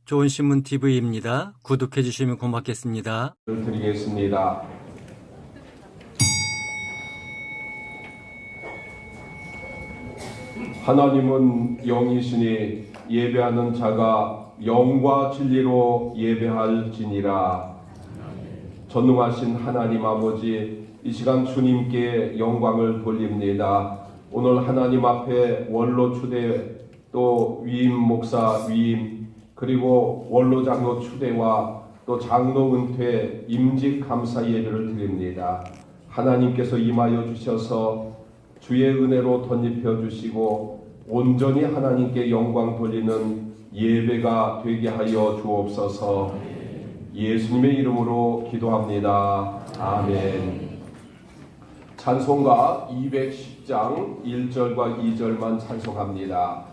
좋은 신문 TV입니다. 구독해 주시면 고맙겠습니다. 드리겠습니다. 하나님은 영이시니 예배하는 자가 영과 진리로 예배할지니라. 전능하신 하나님 아버지, 이 시간 주님께 영광을 돌립니다. 오늘 하나님 앞에 원로 추대 또 위임 목사 위임 그리고 원로 장로 추대와 또 장로 은퇴 임직 감사 예배를 드립니다. 하나님께서 임하여 주셔서 주의 은혜로 덧입혀 주시고 온전히 하나님께 영광 돌리는 예배가 되게 하여 주옵소서. 예수님의 이름으로 기도합니다. 아멘. 찬송가 210장 1절과 2절만 찬송합니다.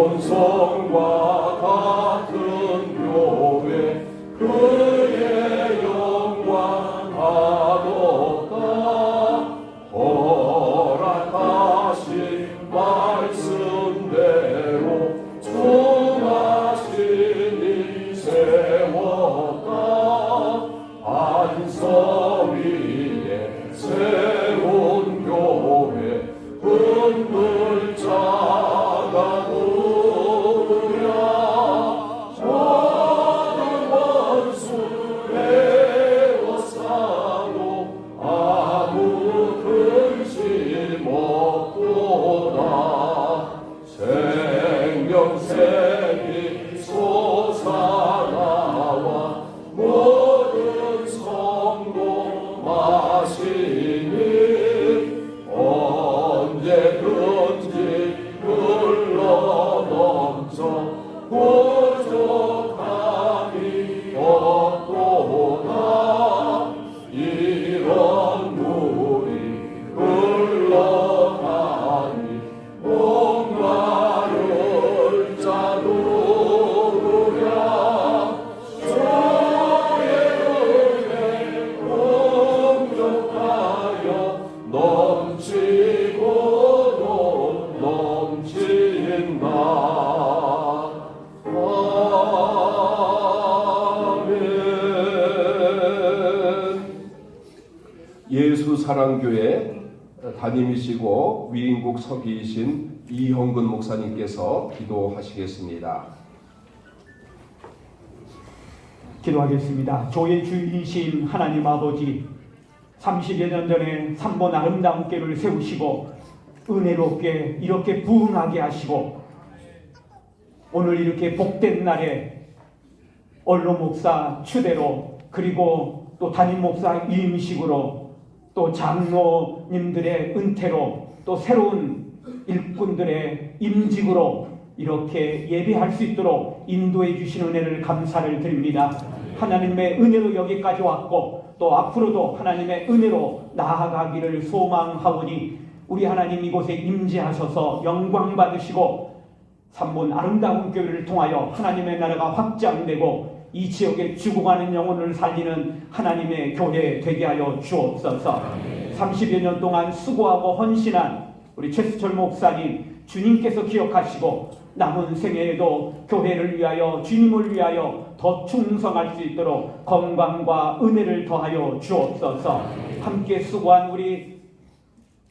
시온성과 같은 교회 그의 영광 하도다. 허락하신 말씀대로 종하신이 세웠다. 안서 위에 새로운 교회 흔들 자가 누구랴. 저는 원수 에워싸도 아무 근심 없도다. 생명샘이 솟아나와 모든 성도 마시니 언제든지 흘러넘쳐 부족함이 없도다. 이런 물이 흘러가니 목마를 자 누구랴. 주의 은혜 공급하여 넘치고도 넘친다. 아멘. 예수사랑교회 담임이시고 위인국 서기이신 이형근 목사님께서 기도하시겠습니다. 기도하겠습니다. 조의 주이신 하나님 아버지, 30여 년 전에 삼본 아름다운 교회를 세우시고 은혜롭게 이렇게 부흥하게 하시고 오늘 이렇게 복된 날에 원로 목사 추대로 그리고 또 담임 목사 위임식으로 또 장로님들의 은퇴로 또 새로운 일꾼들의 임직으로 이렇게 예배할 수 있도록 인도해 주신 은혜를 감사를 드립니다. 하나님의 은혜로 여기까지 왔고 또 앞으로도 하나님의 은혜로 나아가기를 소망하오니 우리 하나님 이곳에 임재하셔서 영광 받으시고 삼본 아름다운 교회를 통하여 하나님의 나라가 확장되고 이 지역에 죽어가는 영혼을 살리는 하나님의 교회 되게 하여 주옵소서. 30여 년 동안 수고하고 헌신한 우리 최수철 목사님 주님께서 기억하시고 남은 생애에도 교회를 위하여 주님을 위하여 더 충성할 수 있도록 건강과 은혜를 더하여 주옵소서. 함께 수고한 우리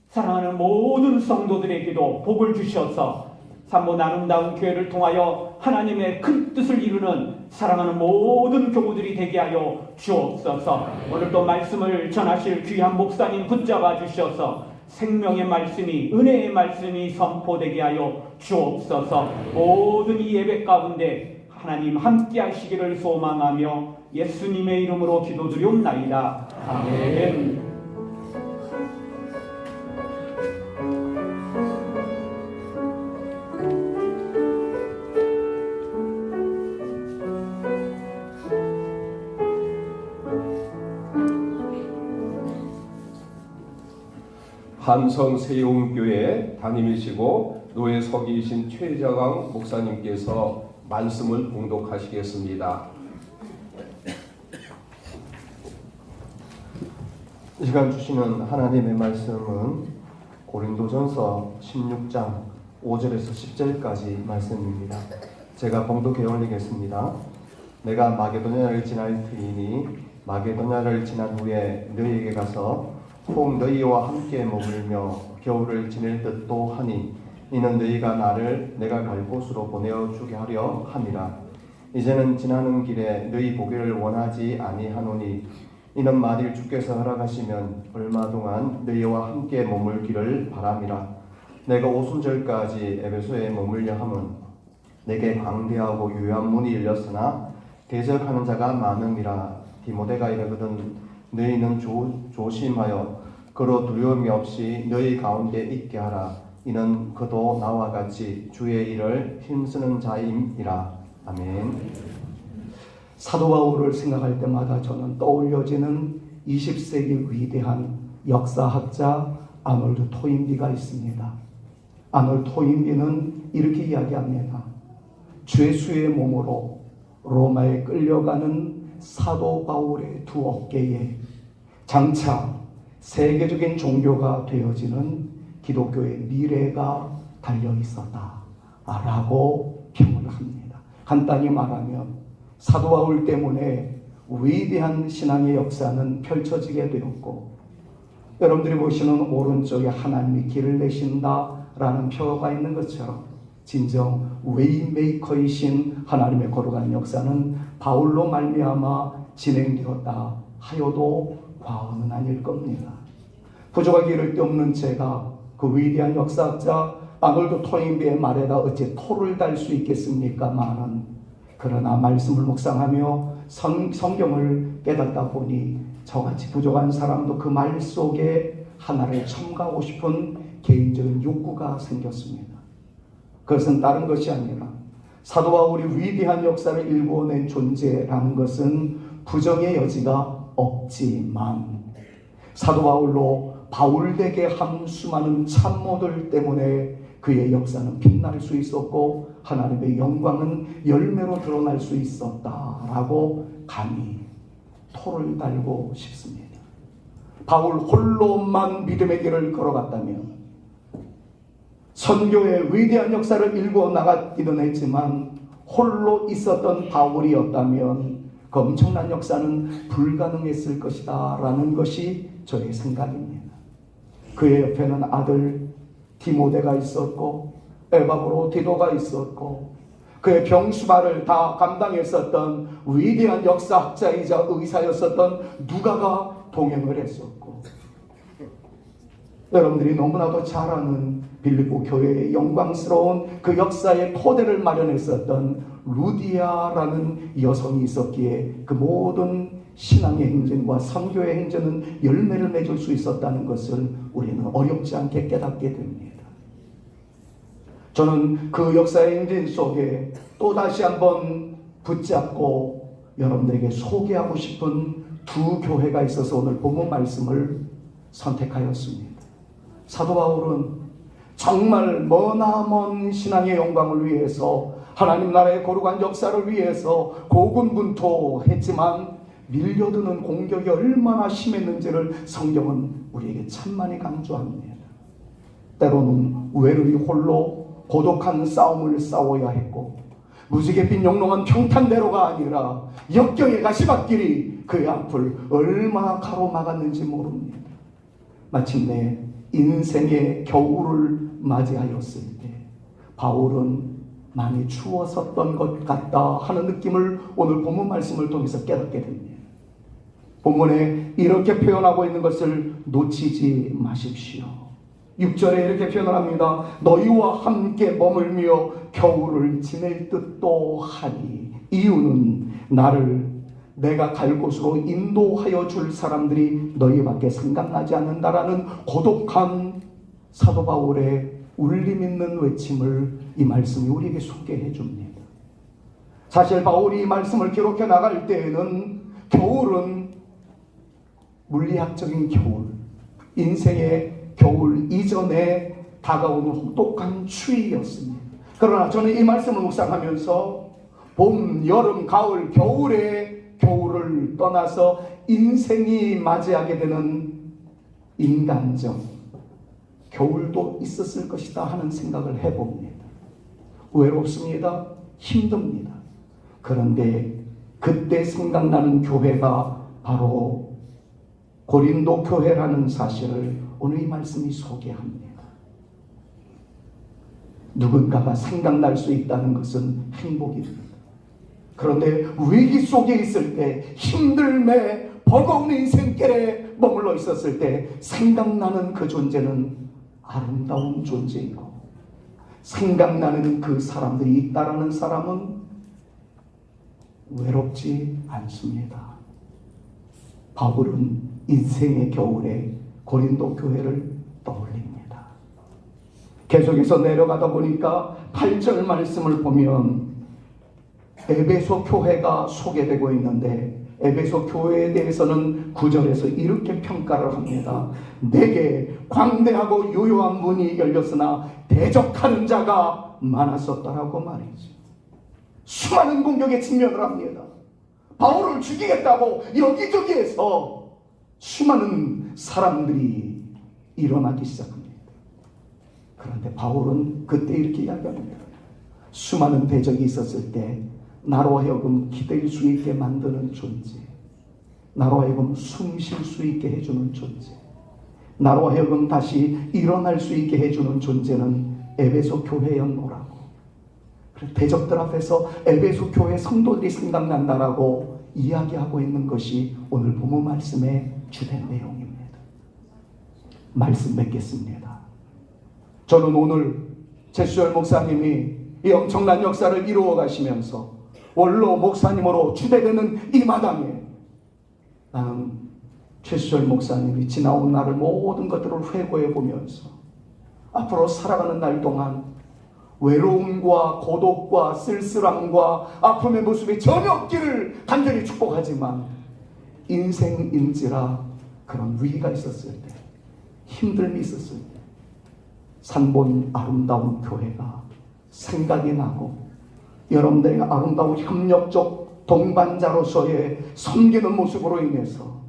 사랑하는 모든 성도들에게도 복을 주셔서 삼본 아름다운 교회를 통하여 하나님의 큰 뜻을 이루는 사랑하는 모든 교우들이 되게 하여 주옵소서. 오늘도 말씀을 전하실 귀한 목사님 붙잡아 주셔서 생명의 말씀이 은혜의 말씀이 선포되게 하여 주옵소서. 모든 이 예배 가운데 하나님 함께 하시기를 소망하며 예수님의 이름으로 기도드리옵나이다. 아멘. 한성 세용교회 담임이시고 노예 서기이신 최자강 목사님께서 말씀을 봉독하시겠습니다. 이 시간 주시는 하나님의 말씀은 고린도전서 16장 5절에서 10절까지 말씀입니다. 제가 봉독해 올리겠습니다. 내가 마게도냐를 지날 터이니 마게도냐를 지난 후에 너희에게 가서 꼭 너희와 함께 머물며 겨울을 지낼 듯도 하니 이는 너희가 나를 내가 갈 곳으로 보내어 주게 하려 함이라. 이제는 지나는 길에 너희 보기를 원하지 아니하노니 이는 만일 주께서 허락하시면 얼마 동안 너희와 함께 머물기를 바람이라. 내가 오순절까지 에베소에 머물려 함은 내게 광대하고 유효한 문이 열렸으나 대적하는 자가 많음이라. 디모데가 이르거든 너희는 조심하여 그로 두려움이 없이 너희 가운데 있게 하라. 이는 그도 나와 같이 주의 일을 힘쓰는 자임이라. 아멘. 사도 바울을 생각할 때마다 저는 떠올려지는 20세기 위대한 역사학자 아놀드 토인비가 있습니다. 아놀드 토인비는 이렇게 이야기합니다. 죄수의 몸으로 로마에 끌려가는 사도 바울의 두 어깨에 장차 세계적인 종교가 되어지는 기독교의 미래가 달려 있었다 라고 평을 합니다. 간단히 말하면 사도 바울 때문에 위대한 신앙의 역사는 펼쳐지게 되었고, 여러분들이 보시는 오른쪽에 하나님이 길을 내신다라는 표가 있는 것처럼 진정 웨이메이커이신 하나님의 거룩한 역사는 바울로 말미암아 진행되었다 하여도 과언은 아닐 겁니다. 부족하기 이를 데 없는 제가 그 위대한 역사학자 아놀드 토인비의 말에다 어찌 토를 달 수 있겠습니까마는, 그러나 말씀을 묵상하며 성경을 깨닫다 보니 저같이 부족한 사람도 그 말 속에 하나를 첨가하고 싶은 개인적인 욕구가 생겼습니다. 그것은 다른 것이 아니라 사도 바울이 위대한 역사를 일궈낸 존재라는 것은 부정의 여지가 없지만 사도 바울로 바울되게 한 수많은 참모들 때문에 그의 역사는 빛날 수 있었고 하나님의 영광은 열매로 드러날 수 있었다라고 감히 토를 달고 싶습니다. 바울 홀로만 믿음의 길을 걸어갔다면 선교의 위대한 역사를 일구어 나갔기는 했지만 홀로 있었던 바울이었다면 그 엄청난 역사는 불가능했을 것이다 라는 것이 저의 생각입니다. 그의 옆에는 아들 디모데가 있었고 에바브로 디도가 있었고 그의 병수발을 다 감당했었던 위대한 역사학자이자 의사였었던 누가가 동행을 했었고, 여러분들이 너무나도 잘 아는 빌립보 교회의 영광스러운 그 역사의 토대를 마련했었던 루디아라는 여성이 있었기에 그 모든 신앙의 행진과 선교의 행진은 열매를 맺을 수 있었다는 것을 우리는 어렵지 않게 깨닫게 됩니다. 저는 그 역사의 행진 속에 또다시 한번 붙잡고 여러분들에게 소개하고 싶은 두 교회가 있어서 오늘 본문 말씀을 선택하였습니다. 사도 바울은 정말 머나먼 신앙의 영광을 위해서 하나님 나라의 거룩한 역사를 위해서 고군분투했지만 밀려드는 공격이 얼마나 심했는지를 성경은 우리에게 천만히 강조합니다. 때로는 외로이 홀로 고독한 싸움을 싸워야 했고 무지개 빛 영롱한 평탄대로가 아니라 역경의 가시밭길이 그의 앞을 얼마나 가로막았는지 모릅니다. 마침내 인생의 겨울을 맞이하였을 때 바울은 많이 추웠었던 것 같다 하는 느낌을 오늘 본문 말씀을 통해서 깨닫게 됩니다. 본문에 이렇게 표현하고 있는 것을 놓치지 마십시오. 6절에 이렇게 표현을 합니다. 너희와 함께 머물며 겨울을 지낼 듯도 하니 이유는 나를 내가 갈 곳으로 인도하여 줄 사람들이 너희밖에 생각나지 않는다라는 고독한 사도 바울의 울림 있는 외침을 이 말씀이 우리에게 소개해 줍니다. 사실 바울이 이 말씀을 기록해 나갈 때에는 겨울은 물리학적인 겨울, 인생의 겨울 이전에 다가오는 혹독한 추위였습니다. 그러나 저는 이 말씀을 묵상하면서 봄, 여름, 가을, 겨울의 겨울을 떠나서 인생이 맞이하게 되는 인간적 겨울도 있었을 것이다 하는 생각을 해봅니다. 외롭습니다. 힘듭니다. 그런데 그때 생각나는 교회가 바로 고린도 교회라는 사실을 오늘 이 말씀이 소개합니다. 누군가가 생각날 수 있다는 것은 행복입니다. 그런데 위기 속에 있을 때, 힘들매 버거운 인생길에 머물러 있었을 때 생각나는 그 존재는 아름다운 존재이고, 생각나는 그 사람들이 있다라는 사람은 외롭지 않습니다. 바울은 인생의 겨울에 고린도 교회를 떠올립니다. 계속해서 내려가다 보니까 8절 말씀을 보면 에베소 교회가 소개되고 있는데, 에베소 교회에 대해서는 9절에서 이렇게 평가를 합니다. 내게 광대하고 유효한 문이 열렸으나 대적하는 자가 많았었다라고 말이죠. 수많은 공격에 직면을 합니다. 바울을 죽이겠다고 여기저기에서 수많은 사람들이 일어나기 시작합니다. 그런데 바울은 그때 이렇게 이야기합니다. 수많은 대적이 있었을 때 나로 하여금 기댈 수 있게 만드는 존재, 나로 하여금 숨 쉴 수 있게 해주는 존재, 나로 하여금 다시 일어날 수 있게 해주는 존재는 에베소 교회였노라고. 대적들 앞에서 에베소 교회 성도들이 생각난다라고 이야기하고 있는 것이 오늘 본문 말씀의 주된 내용입니다. 말씀 맺겠습니다. 저는 오늘 최수열 목사님이 이 엄청난 역사를 이루어 가시면서 원로 목사님으로 추대되는 이 마당에 나는 최수열 목사님이 지나온 날을 모든 것들을 회고해 보면서 앞으로 살아가는 날 동안 외로움과 고독과 쓸쓸함과 아픔의 모습이 전혀 없기를 간절히 축복하지만, 인생인지라 그런 위기가 있었을 때, 힘듦이 있었을 때 산본 아름다운 교회가 생각이 나고, 여러분들의 아름다운 협력적 동반자로서의 섬기는 모습으로 인해서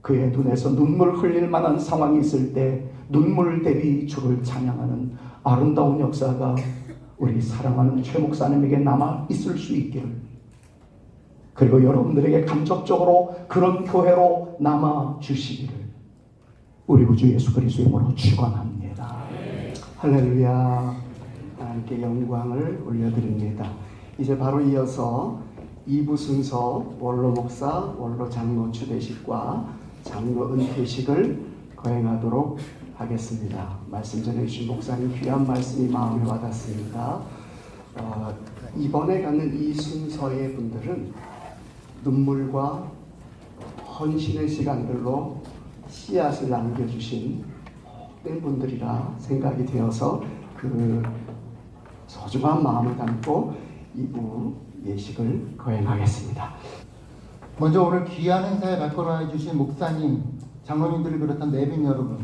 그의 눈에서 눈물 흘릴 만한 상황이 있을 때 눈물 대비 주를 찬양하는 아름다운 역사가 우리 사랑하는 최 목사님에게 남아 있을 수 있기를, 그리고 여러분들에게 간접적으로 그런 교회로 남아 주시기를 우리 구주 예수 그리스도의 이름으로 축원합니다. 할렐루야. 하나님께 영광을 올려드립니다. 이제 바로 이어서 2부 순서 원로 목사, 원로 장로 추대식과 장로 은퇴식을 거행하도록 하겠습니다. 말씀 전해주신 목사님 귀한 말씀이 마음에 와닿습니다. 이번에 갖는 이 순서의 분들은 눈물과 헌신의 시간들로 씨앗을 남겨주신 복된 분들이라 생각이 되어서 그 소중한 마음을 담고 2부 예식을 거행하겠습니다. 먼저 오늘 귀한 행사에 발걸어 주신 목사님, 장로님들을 비롯한 내빈 여러분,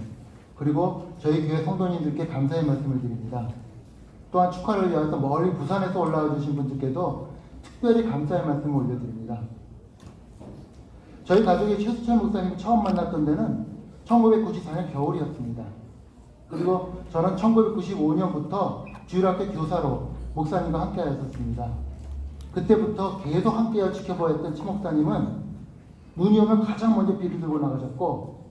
그리고 저희 교회 성도님들께 감사의 말씀을 드립니다. 또한 축하를 위해서 멀리 부산에서 올라와 주신 분들께도 특별히 감사의 말씀을 올려드립니다. 저희 가족이 최수철 목사님 처음 만났던 데는 1994년 겨울이었습니다. 그리고 저는 1995년부터 주일학교 교사로 목사님과 함께 하였었습니다. 그때부터 계속 함께 지켜보았던 최 목사님은 눈이 오면 가장 먼저 비를 들고 나가셨고,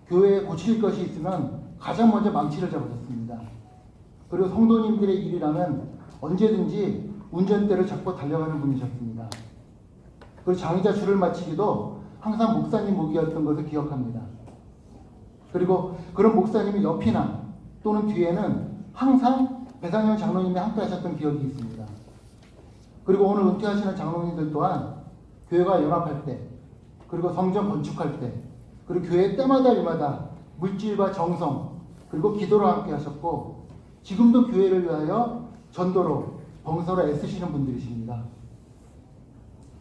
교회에 고칠 것이 있으면 가장 먼저 망치를 잡으셨습니다. 그리고 성도님들의 일이라면 언제든지 운전대를 잡고 달려가는 분이셨습니다. 그리고 장의자 줄을 마치기도 항상 목사님 목이었던 것을 기억합니다. 그리고 그런 목사님이 옆이나 또는 뒤에는 항상 배상현 장로님이 함께 하셨던 기억이 있습니다. 그리고 오늘 은퇴하시는 장로님들 또한 교회가 연합할 때, 그리고 성전 건축할 때, 그리고 교회 때마다 일마다 물질과 정성, 그리고 기도로 함께 하셨고, 지금도 교회를 위하여 전도로 봉사로 애쓰시는 분들이십니다.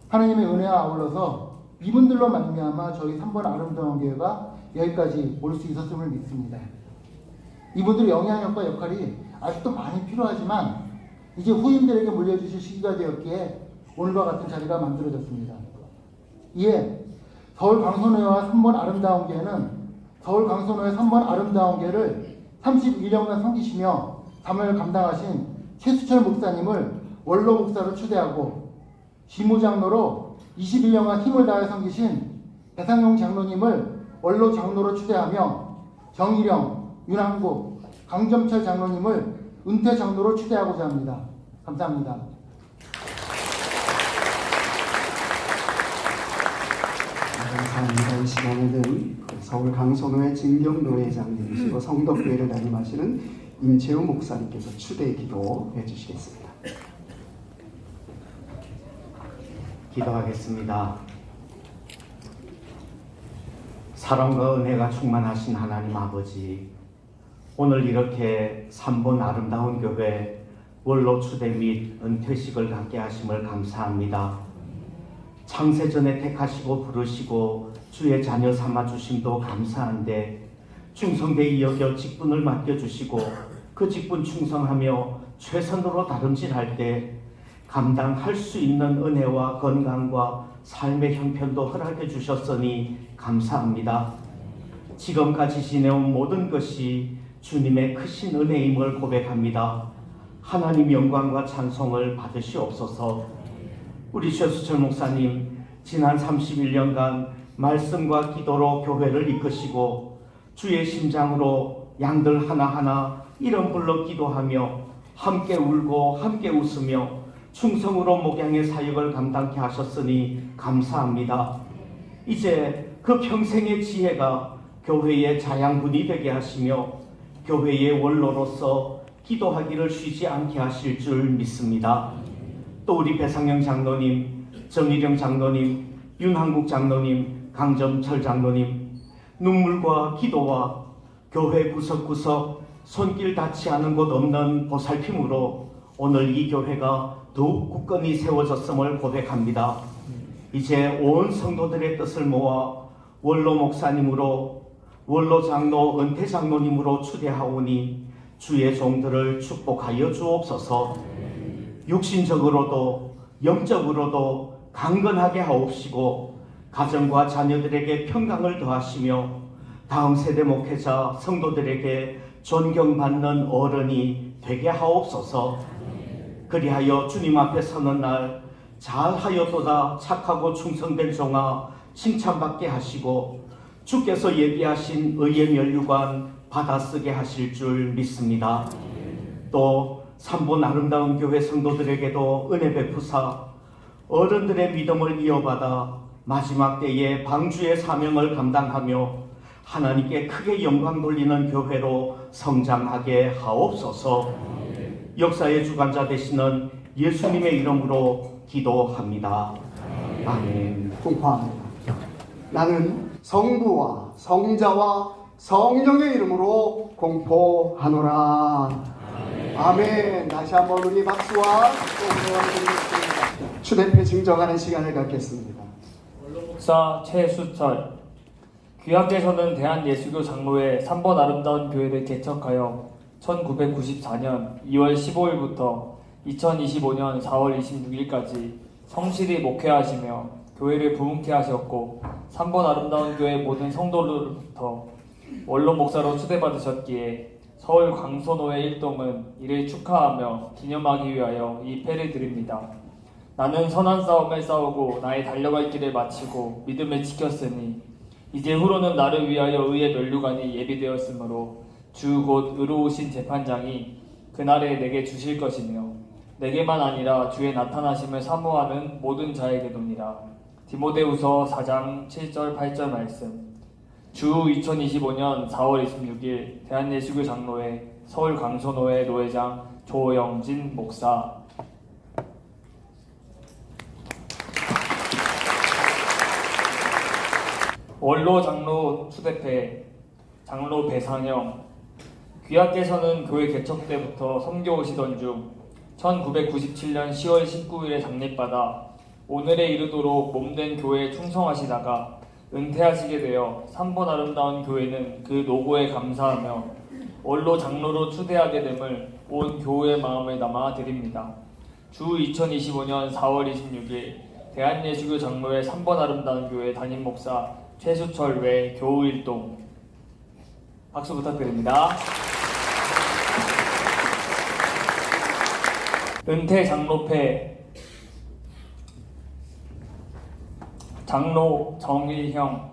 하나님의 은혜와 아울러서 이분들로 말미암아 저희 3번 아름다운 교회가 여기까지 올 수 있었음을 믿습니다. 이분들의 영향력과 역할이 아직도 많이 필요하지만 이제 후임들에게 물려주실 시기가 되었기에 오늘과 같은 자리가 만들어졌습니다. 이에 서울 광선회와 3번 아름다운 교회는 서울 강선호의 3번 아름다운 교회를 31년간 섬기시며 사명을 감당하신 최수철 목사님을 원로 목사로 추대하고 지무장로로 21년간 힘을 다해 섬기신 배상용 장로님을 원로 장로로 추대하며 정일영, 윤한국, 강점철 장로님을 은퇴 장로로 추대하고자 합니다. 감사합니다. 감사합니다. 이 시간에는 서울 강선호의 진경노회장님이시고 성덕교회를 담임하시는 임채우 목사님께서 추대 기도해 주시겠습니다. 기도하겠습니다. 사랑과 은혜가 충만하신 하나님 아버지, 오늘 이렇게 3번 아름다운 교회 원로 추대 및 은퇴식을 갖게 하심을 감사합니다. 창세전에 택하시고 부르시고 주의 자녀 삼아 주심도 감사한데 충성되이 여겨 직분을 맡겨주시고 그 직분 충성하며 최선으로 다름질할 때 감당할 수 있는 은혜와 건강과 삶의 형편도 허락해 주셨으니 감사합니다. 지금까지 지내온 모든 것이 주님의 크신 은혜임을 고백합니다. 하나님 영광과 찬송을 받으시옵소서. 우리 최수철 목사님 지난 31년간 말씀과 기도로 교회를 이끄시고 주의 심장으로 양들 하나하나 이름 불러 기도하며 함께 울고 함께 웃으며 충성으로 목양의 사역을 감당케 하셨으니 감사합니다. 이제 그 평생의 지혜가 교회의 자양분이 되게 하시며 교회의 원로로서 기도하기를 쉬지 않게 하실 줄 믿습니다. 또 우리 배상영 장로님, 정일영 장로님, 윤한국 장로님, 강점철 장로님, 눈물과 기도와 교회 구석구석 손길 닿지 않은 곳 없는 보살핌으로 오늘 이 교회가 더욱 굳건히 세워졌음을 고백합니다. 이제 온 성도들의 뜻을 모아 원로 목사님으로, 원로 장로, 은퇴 장로님으로 추대하오니 주의 종들을 축복하여 주옵소서. 육신적으로도 영적으로도 강건하게 하옵시고 가정과 자녀들에게 평강을 더하시며 다음 세대 목회자 성도들에게 존경받는 어른이 되게 하옵소서. 그리하여 주님 앞에 서는 날 잘하였도다 착하고 충성된 종아 칭찬받게 하시고 주께서 예비하신 의의 면류관 받아쓰게 하실 줄 믿습니다. 또 3번 아름다운 교회 성도들에게도 은혜 베푸사 어른들의 믿음을 이어받아 마지막 때에 방주의 사명을 감당하며 하나님께 크게 영광 돌리는 교회로 성장하게 하옵소서. 역사의 주관자 되시는 예수님의 이름으로 기도합니다. 아멘. 공포합니다. 나는 성부와 성자와 성령의 이름으로 공포하노라. 아멘. 다시 한번 우리 박수와 공포를 드리겠습니다. 추대패 증정하는 시간을 갖겠습니다. 목사 최수철, 귀하께서는 대한예수교 장로회 3번 아름다운 교회를 개척하여 1994년 2월 15일부터 2025년 4월 26일까지 성실히 목회하시며 교회를 부흥케 하셨고 3번 아름다운 교회 모든 성도들로부터 원로 목사로 추대받으셨기에 서울 강선호회 1동은 이를 축하하며 기념하기 위하여 이 패를 드립니다. 나는 선한 싸움을 싸우고 나의 달려갈 길을 마치고 믿음을 지켰으니 이제 후로는 나를 위하여 의의 면류관이 예비되었으므로 주 곧 의로우신 재판장이 그날에 내게 주실 것이며 내게만 아니라 주의 나타나심을 사모하는 모든 자에게도니라. 디모데후서 4장 7절 8절 말씀. 주 2025년 4월 26일 대한예수교 장로회 서울 강선호회 노회장 조영진 목사. 원로 장로 추대패 장로 배상영, 귀하께서는 교회 개척 때부터 섬겨오시던 중 1997년 10월 19일에 장례받아 오늘에 이르도록 몸된 교회에 충성하시다가 은퇴하시게 되어 3번 아름다운 교회는 그 노고에 감사하며 원로 장로로 추대하게 됨을 온 교우의 마음을 담아 드립니다. 주 2025년 4월 26일 대한예수교 장로회 3번 아름다운 교회 담임 목사 최수철 외 교우 일동. 박수 부탁드립니다. 은퇴 장로패 장로 정일형.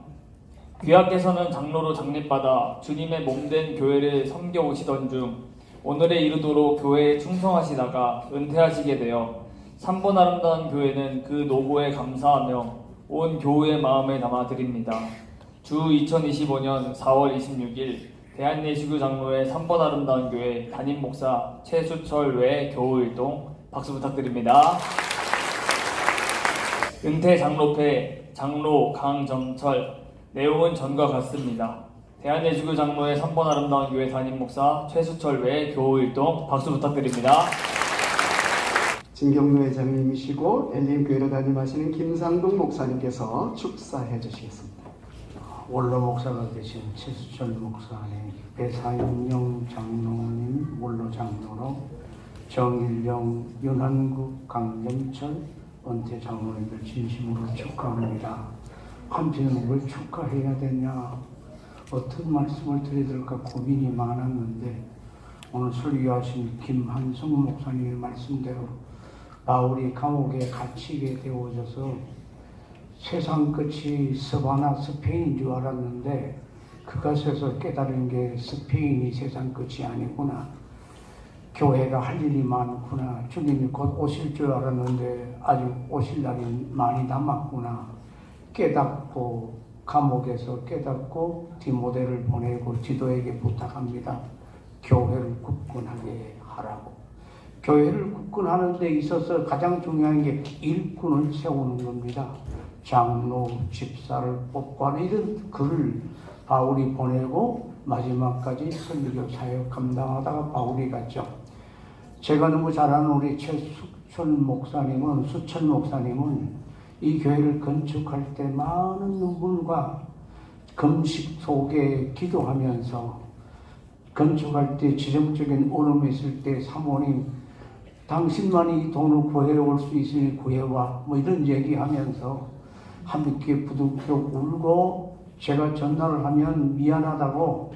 귀하께서는 장로로 장립받아 주님의 몸된 교회를 섬겨오시던 중 오늘에 이르도록 교회에 충성하시다가 은퇴하시게 되어 3번 아름다운 교회는 그 노고에 감사하며 온 교우의 마음에 담아드립니다. 주 2025년 4월 26일 대한예수교 장로의 3번 아름다운 교회 담임 목사 최수철 외 교우일동. 박수 부탁드립니다. 은퇴 장로패 장로 강정철. 내용은 전과 같습니다. 대한예수교 장로의 3번 아름다운 교회 담임 목사 최수철 외 교우일동. 박수 부탁드립니다. 진경로 회장님이시고 엘림교회로 담임하시는 김상동 목사님께서 축사해 주시겠습니다. 원로 목사가 되신 최수철 목사님, 배상영 장로님 원로 장로로 정일영, 윤한국, 강정철 은퇴 장로님들 진심으로 축하합니다. 한편은 왜 축하해야 되냐, 어떤 말씀을 드려야 될까 고민이 많았는데 오늘 설교하신 김한성 목사님의 말씀대로 바울이 감옥에 갇히게 되어져서 세상 끝이 서바나 스페인인 줄 알았는데 그것에서 깨달은 게 스페인이 세상 끝이 아니구나, 교회가 할 일이 많구나, 주님이 곧 오실 줄 알았는데 아직 오실 날이 많이 남았구나 깨닫고, 감옥에서 깨닫고 디모데를 보내고 디도에게 부탁합니다. 교회를 굳건하게 하라고. 교회를 굳건하는 데 있어서 가장 중요한 게 일꾼을 세우는 겁니다. 장로, 집사를 뽑고 하는 이런 글을 바울이 보내고 마지막까지 설교 사역 감당하다가 바울이 갔죠. 제가 너무 잘 아는 우리 최수철 목사님은, 수철 목사님은 이 교회를 건축할 때 많은 눈물과 금식 속에 기도하면서, 건축할 때 지정적인 어려움이 있을 때 사모님 당신만이 이 돈을 구해올 수 있으니 구해와, 뭐 이런 얘기하면서 함께 부둥켜 울고, 제가 전화를 하면 미안하다고,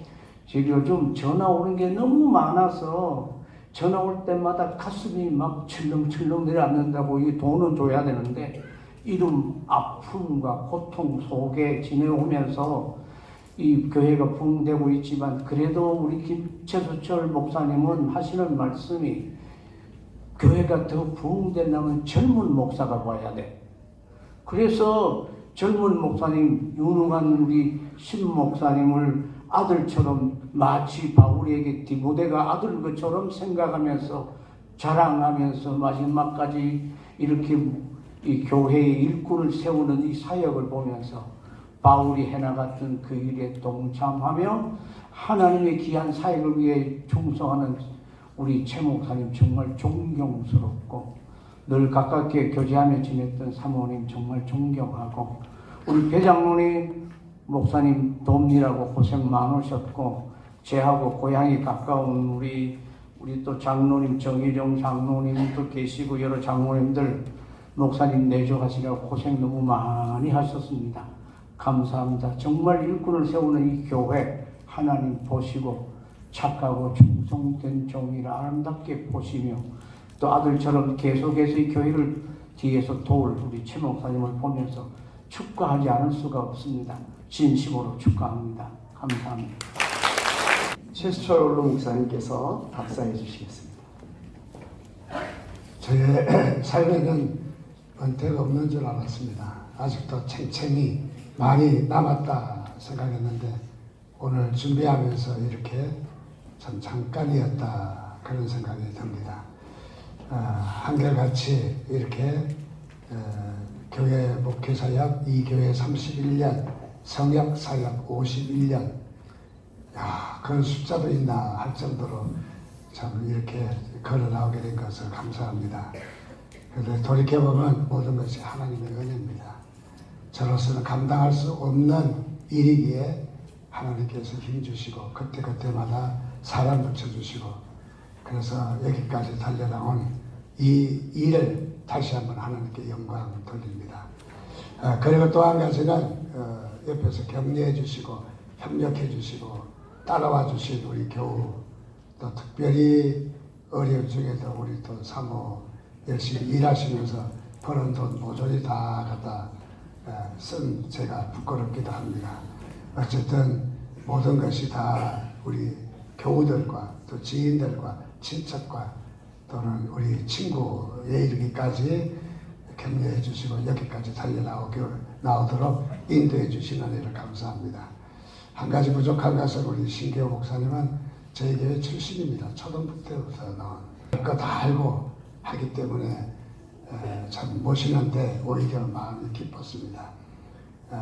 지금 요즘 전화 오는 게 너무 많아서 전화 올 때마다 가슴이 막 철렁철렁 내려앉는다고, 이 돈은 줘야 되는데 이런 아픔과 고통 속에 지내오면서 이 교회가 부흥되고 있지만, 그래도 우리 김최수철 목사님은 하시는 말씀이 교회가 더 부흥된다면 젊은 목사가 와야 돼. 그래서 젊은 목사님, 유능한 우리 신 목사님을 아들처럼, 마치 바울에게 디모데가 아들 것처럼 생각하면서 자랑하면서 마지막까지 이렇게 이 교회의 일꾼을 세우는 이 사역을 보면서 바울이 해나갔던 그 일에 동참하며 하나님의 귀한 사역을 위해 충성하는 우리 최 목사님 정말 존경스럽고, 늘 가깝게 교제하며 지냈던 사모님 정말 존경하고, 우리 배장로님 목사님 돕느라고 고생 많으셨고, 제하고 고향이 가까운 우리 또 장로님 정일영 장로님도 계시고 여러 장로님들 목사님 내조하시려고 고생 너무 많이 하셨습니다. 감사합니다. 정말 일꾼을 세우는 이 교회 하나님 보시고 착하고 충성된 종이라 아름답게 보시며, 또 아들처럼 계속해서 이 교회를 뒤에서 도울 우리 최 목사님을 보면서 축하하지 않을 수가 없습니다. 진심으로 축하합니다. 감사합니다. 최수철 원로 목사님께서 답사해 주시겠습니다. 저의 삶에는 은퇴가 없는 줄 알았습니다. 아직도 챙챙이 많이 남았다 생각했는데 오늘 준비하면서 이렇게 참 잠깐이었다 그런 생각이 듭니다. 한결같이 이렇게 교회 목회사역 이 교회 31년, 성역사역 51년, 그런 숫자도 있나 할 정도로 참 이렇게 걸어 나오게 된 것을 감사합니다. 그런데 돌이켜보면 모든 것이 하나님의 은혜입니다. 저로서는 감당할 수 없는 일이기에 하나님께서 힘주시고 그때그때마다 사람 붙여주시고, 그래서 여기까지 달려나온 이 일을 다시 한번 하나님께 영광을 돌립니다. 그리고 또 한 가지는 옆에서 격려해 주시고 협력해 주시고 따라와 주신 우리 교우, 또 특별히 어려운 중에도 우리 또 사모 열심히 일하시면서 버는 돈 모조리 다 갖다 쓴 제가 부끄럽기도 합니다. 어쨌든 모든 것이 다 우리 교우들과 또 지인들과 친척과 또는 우리 친구에 이르기까지 격려해 주시고 여기까지 나오도록 인도해 주신 은혜를 감사합니다. 한 가지 부족한 것은 우리 신계호 목사님은 저희 교회 출신입니다. 초등부터부터 나온 거 다 알고 하기 때문에 참 모시는데 오히려 마음이 기뻤습니다.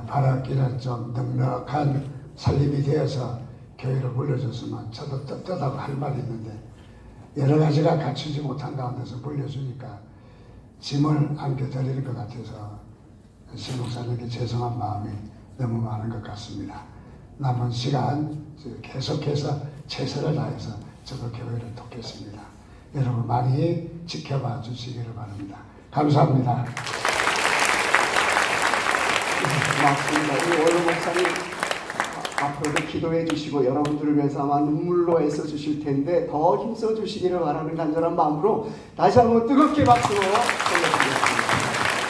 바라기는 좀 넉넉한 살림이 되어서 교회를 물려줬으면 저도 떳떳하고 할 말이 있는데 여러 가지가 갖추지 못한 가운데서 물려주니까 짐을 안겨드리는 것 같아서 신 목사님께 죄송한 마음이 너무 많은 것 같습니다. 남은 시간 계속해서 최선을 다해서 저도 교회를 돕겠습니다. 여러분 많이 지켜봐 주시기를 바랍니다. 감사합니다. 고맙습니다. 우리 원로 목사님 앞으로도 기도해 주시고 여러분들을 위해서 아마 눈물로 애써 주실 텐데 더 힘써 주시기를 바라는 간절한 마음으로 다시 한번 뜨겁게 박수로 올려드리겠습니다.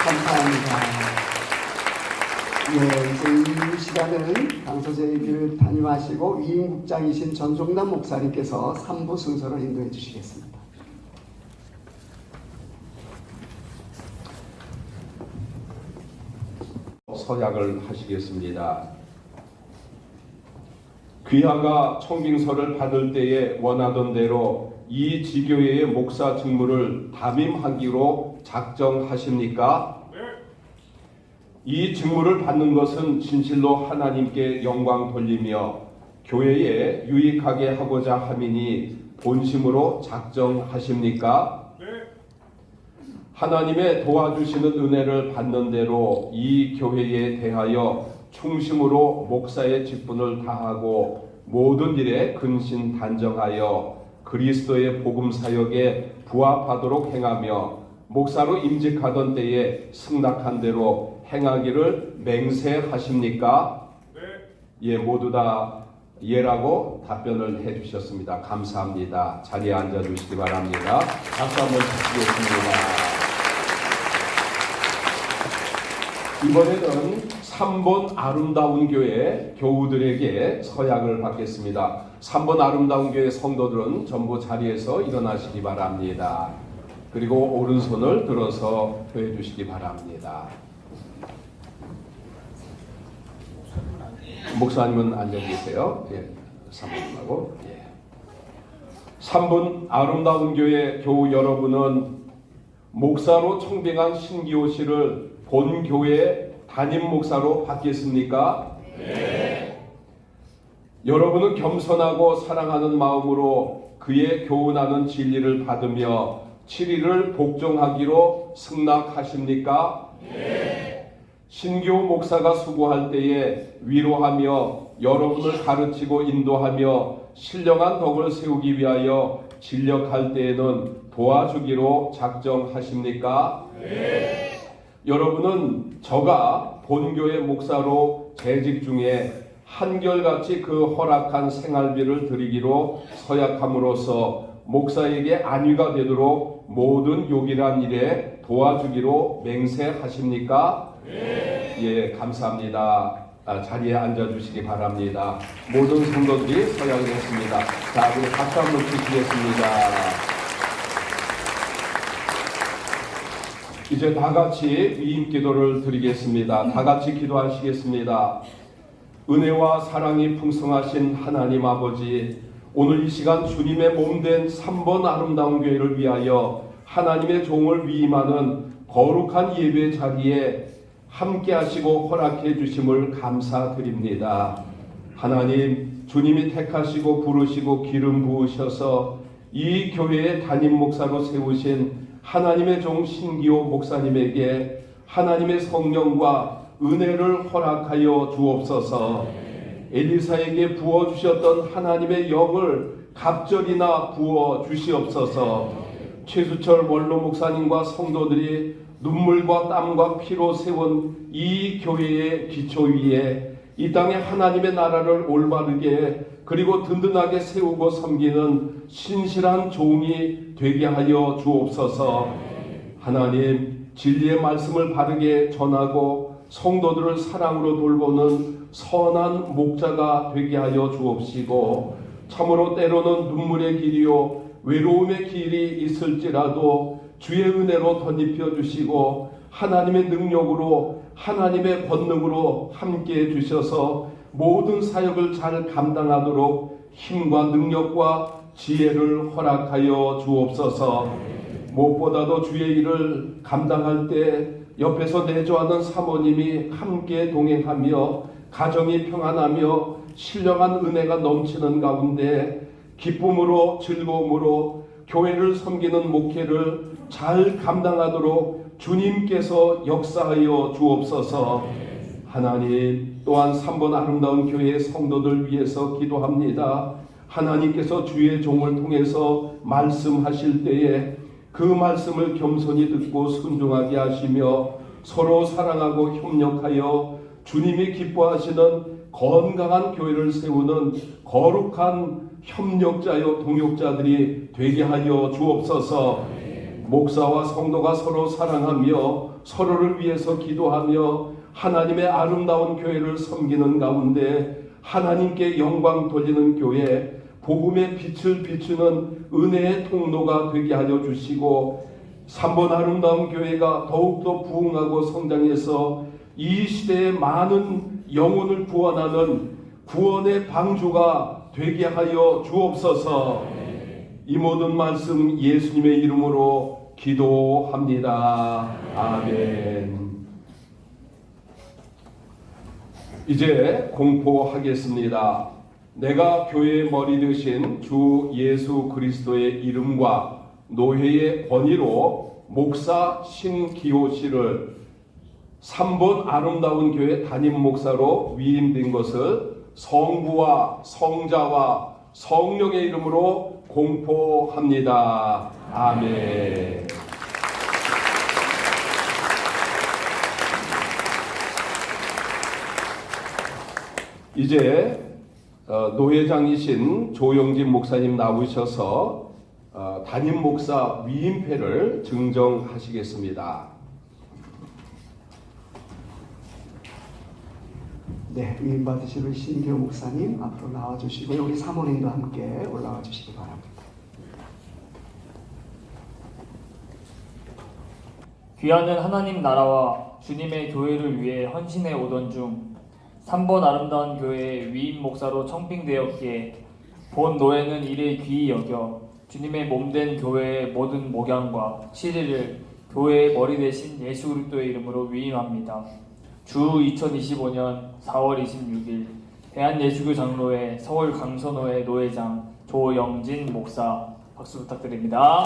감사합니다. 이제 이 시간은 강서제일교회 담임하시고 위임국장이신 전종남 목사님께서 3부 순서를 인도해 주시겠습니다. 서약을 하시겠습니다. 귀하가 청빙서를 받을 때에 원하던 대로 이 지교회의 목사 직무를 담임하기로 작정하십니까? 이 직무를 받는 것은 진실로 하나님께 영광 돌리며 교회에 유익하게 하고자 함이니 본심으로 작정하십니까? 하나님의 도와주시는 은혜를 받는 대로 이 교회에 대하여 충심으로 목사의 직분을 다하고 모든 일에 근신 단정하여 그리스도의 복음 사역에 부합하도록 행하며 목사로 임직하던 때에 승낙한 대로 행하기를 맹세하십니까? 네. 예, 모두 다 예라고 답변을 해주셨습니다. 감사합니다. 자리에 앉아주시기 바랍니다. 박수 한번 주시겠습니다. 이번에는 3번 아름다운 교회 교우들에게 서약을 받겠습니다. 3번 아름다운 교회 성도들은 전부 자리에서 일어나시기 바랍니다. 그리고 오른손을 들어서 펴해 주시기 바랍니다. 목사님은 앉아 계세요. 예, 3번하고. 예. 3번 아름다운 교회 교우 여러분은 목사로 청빙한 신기호 씨를 본 교회 담임 목사로 받겠습니까? 네. 여러분은 겸손하고 사랑하는 마음으로 그의 교훈하는 진리를 받으며 7일을 복종하기로 승낙하십니까? 네. 신기호 목사가 수고할 때에 위로하며 여러분을 가르치고 인도하며 신령한 덕을 세우기 위하여 진력할 때에는 도와주기로 작정하십니까? 네. 여러분은 저가 본교회 목사로 재직 중에 한결같이 그 허락한 생활비를 드리기로 서약함으로써 목사에게 안위가 되도록 모든 요긴한 일에 도와주기로 맹세하십니까? 네. 예, 감사합니다. 자리에 앉아주시기 바랍니다. 모든 성도들이 서약을 했습니다. 자, 우리 박수 한번 주시겠습니다. 이제 다 같이 위임 기도를 드리겠습니다. 다 같이 기도하시겠습니다. 은혜와 사랑이 풍성하신 하나님 아버지, 오늘 이 시간 주님의 몸된 3번 아름다운 교회를 위하여 하나님의 종을 위임하는 거룩한 예배 자리에 함께 하시고 허락해 주심을 감사드립니다. 하나님, 주님이 택하시고 부르시고 기름 부으셔서 이 교회의 담임 목사로 세우신 하나님의 종 신기호 목사님에게 하나님의 성령과 은혜를 허락하여 주옵소서. 엘리사에게 부어주셨던 하나님의 영을 갑절이나 부어주시옵소서. 최수철 원로 목사님과 성도들이 눈물과 땀과 피로 세운 이 교회의 기초 위에 이 땅에 하나님의 나라를 올바르게 그리고 든든하게 세우고 섬기는 신실한 종이 되게 하여 주옵소서. 하나님, 진리의 말씀을 바르게 전하고 성도들을 사랑으로 돌보는 선한 목자가 되게 하여 주옵시고, 참으로 때로는 눈물의 길이요 외로움의 길이 있을지라도 주의 은혜로 덧입혀 주시고 하나님의 능력으로 하나님의 권능으로 함께해 주셔서 모든 사역을 잘 감당하도록 힘과 능력과 지혜를 허락하여 주옵소서. 무엇보다도 주의 일을 감당할 때 옆에서 내조하는 사모님이 함께 동행하며 가정이 평안하며 신령한 은혜가 넘치는 가운데 기쁨으로 즐거움으로 교회를 섬기는 목회를 잘 감당하도록 주님께서 역사하여 주옵소서. 하나님, 또한 3번 아름다운 교회의 성도들 위해서 기도합니다. 하나님께서 주의 종을 통해서 말씀하실 때에 그 말씀을 겸손히 듣고 순종하게 하시며 서로 사랑하고 협력하여 주님이 기뻐하시는 건강한 교회를 세우는 거룩한 협력자요 동역자들이 되게 하여 주옵소서. 목사와 성도가 서로 사랑하며 서로를 위해서 기도하며 하나님의 아름다운 교회를 섬기는 가운데 하나님께 영광 돌리는 교회, 복음의 빛을 비추는 은혜의 통로가 되게 하여 주시고 3번 아름다운 교회가 더욱더 부흥하고 성장해서 이 시대에 많은 영혼을 구원하는 구원의 방주가 되게 하여 주옵소서. 이 모든 말씀 예수님의 이름으로 기도합니다. 아멘. 이제 공포하겠습니다. 내가 교회의 머리 되신 주 예수 그리스도의 이름과 노회의 권위로 목사 신기호 씨를 3번 아름다운 교회 담임 목사로 위임된 것을 성부와 성자와 성령의 이름으로 공포합니다. 아멘. 이제 노회장이신 조영진 목사님 나오셔서 담임 목사 위임패를 증정하시겠습니다. 네, 위임 받으실 신기호 목사님 앞으로 나와주시고요. 우리 사모님도 함께 올라와 주시기 바랍니다. 귀하는 하나님 나라와 주님의 교회를 위해 헌신해 오던 중 3번 아름다운 교회의 위임 목사로 청빙되었기에 본 노회는 이를 귀히 여겨 주님의 몸된 교회의 모든 목양과 실의를 교회의 머리 대신 예수 그리스도의 이름으로 위임합니다. 주 2025년 4월 26일 대한예수교 장로회 서울 강선호회 노회장 조영진 목사, 박수 부탁드립니다.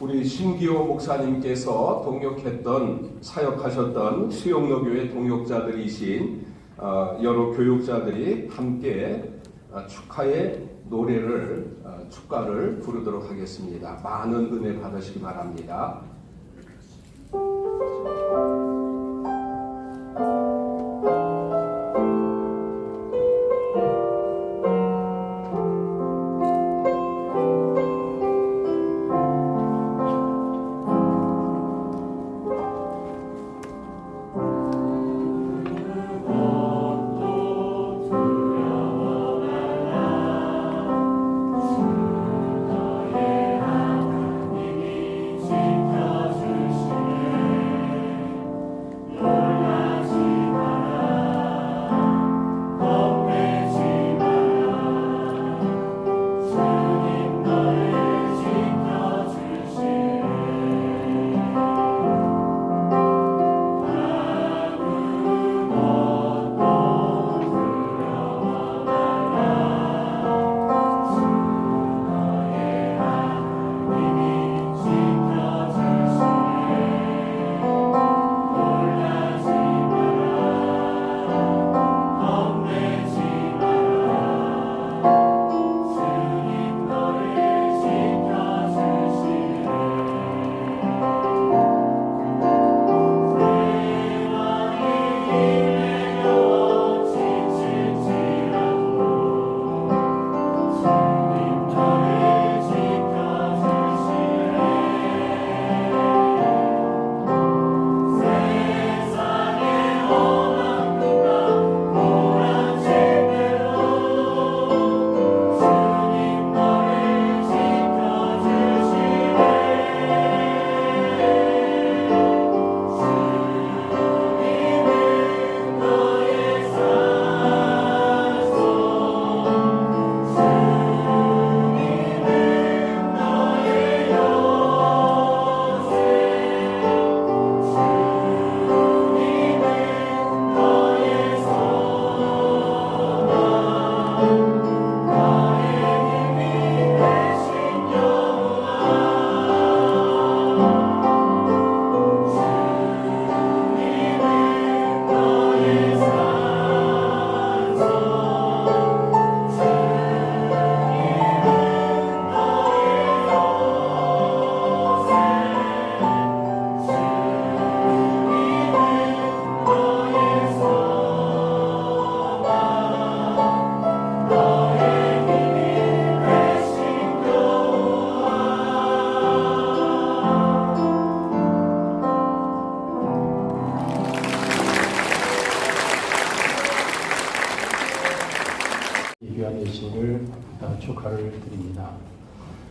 우리 신기호 목사님께서 동역했던 사역하셨던 수용로교회 동역자들이신 여러 교육자들이 함께 축하의 노래를 축가를 부르도록 하겠습니다. 많은 은혜 받으시기 바랍니다.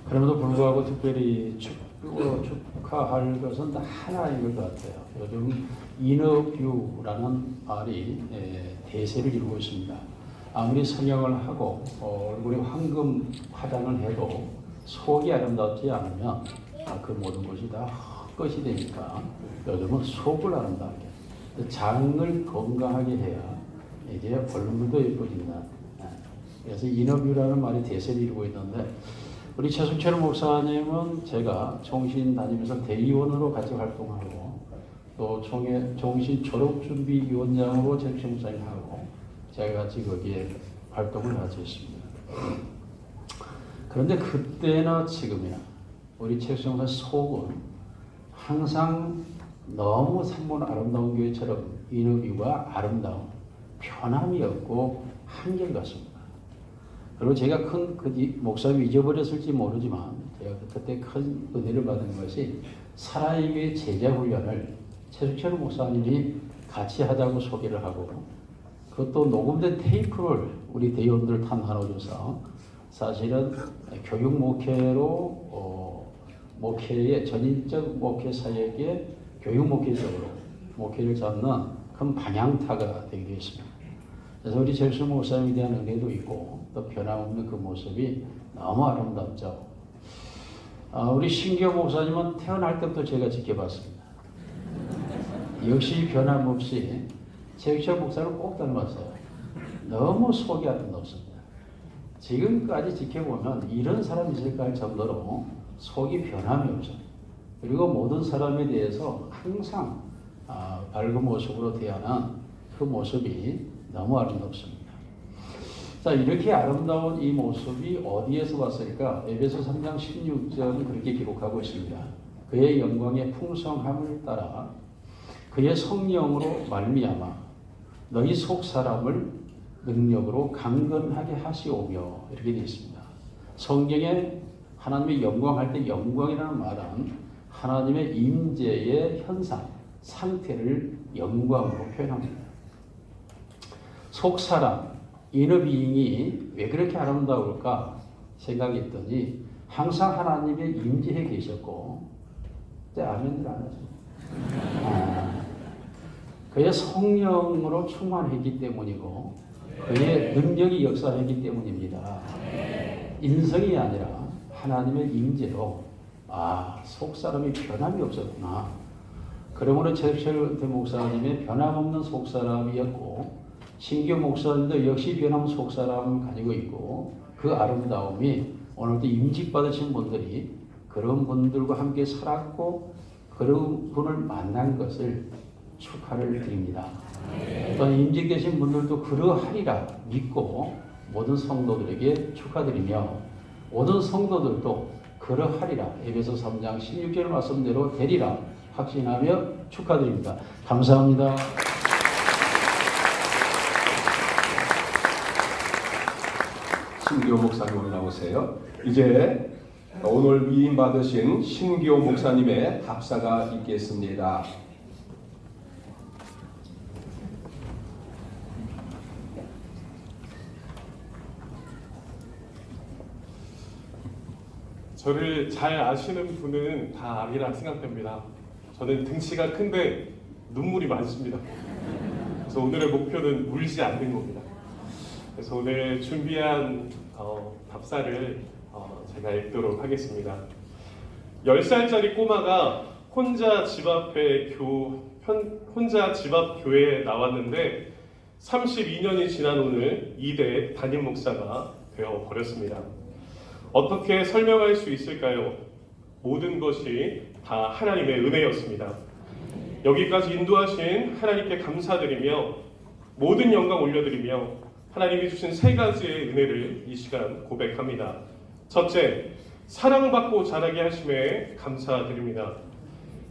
그럼에도 불구하고 특별히 축하할 것은 하나인 것 같아요. 요즘 인어뷰라는 말이 대세를 이루고 있습니다. 아무리 성형을 하고 얼굴에 황금 화장을 해도 속이 아름답지 않으면 그 모든 것이 다 헛것이 되니까 요즘은 속을 아름답게, 장을 건강하게 해야 이제 얼굴도 예뻐진다. 그래서 인어뷰라는 말이 대세를 이루고 있는데, 우리 최승철 목사님은 제가 종신 다니면서 대의원으로 같이 활동하고 또 종신 졸업준비위원장으로 최승철 목사님하고 제가 같이 거기에 활동을 같이 했습니다. 그런데 그때나 지금이나 우리 최승철 목사 속은 항상 너무 삼본 아름다운 교회처럼 인어뷰가 아름다운 편함이 없고 한결같습니다. 그리고 제가 목사님 잊어버렸을지 모르지만 제가 그때 큰 은혜를 받은 것이 사랑의 교회 제자 훈련을 최승철 목사님이 같이 하자고 소개를 하고, 그것도 녹음된 테이프를 우리 대의원들 다 나눠줘서 사실은 교육 목회로 목회의 전인적 목회 사역의 교육 목회적으로 목회를 잡는 큰 방향타가 되기도 했습니다. 그래서 우리 최승철 목사님에 대한 은혜도 있고 또 변함없는 그 모습이 너무 아름답죠. 우리 신기호 목사님은 태어날 때부터 제가 지켜봤습니다. 역시 변함없이 최승철 목사를 꼭 닮았어요. 너무 속이 아름답습니다. 지금까지 지켜보면 이런 사람이 있을까 할 정도로 속이 변함이 없어요. 그리고 모든 사람에 대해서 항상 밝은 모습으로 대하는 그 모습이 너무 아름답습니다. 자, 이렇게 아름다운 이 모습이 어디에서 왔을까? 에베소 3장 16절은 그렇게 기록하고 있습니다. 그의 영광의 풍성함을 따라 그의 성령으로 말미암아 너희 속 사람을 능력으로 강건하게 하시오며, 이렇게 되어 있습니다. 성경에 하나님의 영광할 때 영광이라는 말은 하나님의 임재의 현상, 상태를 영광으로 표현합니다. 속사람, 이너비잉이 왜 그렇게 아름다울까 생각했더니 항상 하나님의 임재에 계셨고, 아멘을 안 하죠. 그의 성령으로 충만했기 때문이고 그의 능력이 역사했기 때문입니다. 인성이 아니라 하나님의 임재로 속사람이 변함이 없었구나. 그러므로 최승철 목사님의 변함없는 속사람이었고, 신규 목사님도 역시 변함없는 속사람을 가지고 있고, 그 아름다움이 오늘도 임직받으신 분들이 그런 분들과 함께 살았고 그런 분을 만난 것을 축하를 드립니다. 또한 임직되신 분들도 그러하리라 믿고 모든 성도들에게 축하드리며, 모든 성도들도 그러하리라 에베소 3장 16절 말씀대로 되리라 확신하며 축하드립니다. 감사합니다. 신기호 목사님 올라오세요. 이제 오늘 위임 받으신 신기호 목사님의 답사가 있겠습니다. 저를 잘 아시는 분은 다 아니라 생각됩니다. 저는 등치가 큰데 눈물이 많습니다. 그래서 오늘의 목표는 울지 않는 겁니다. 그래서 오늘 준비한 답사를 제가 읽도록 하겠습니다. 10살짜리 꼬마가 혼자 집 앞 교회에 나왔는데 32년이 지난 오늘 2대 담임 목사가 되어 버렸습니다. 어떻게 설명할 수 있을까요? 모든 것이 다 하나님의 은혜였습니다. 여기까지 인도하신 하나님께 감사드리며 모든 영광 올려드리며 하나님이 주신 3가지의 은혜를 이 시간 고백합니다. 첫째, 사랑받고 자라게 하심에 감사드립니다.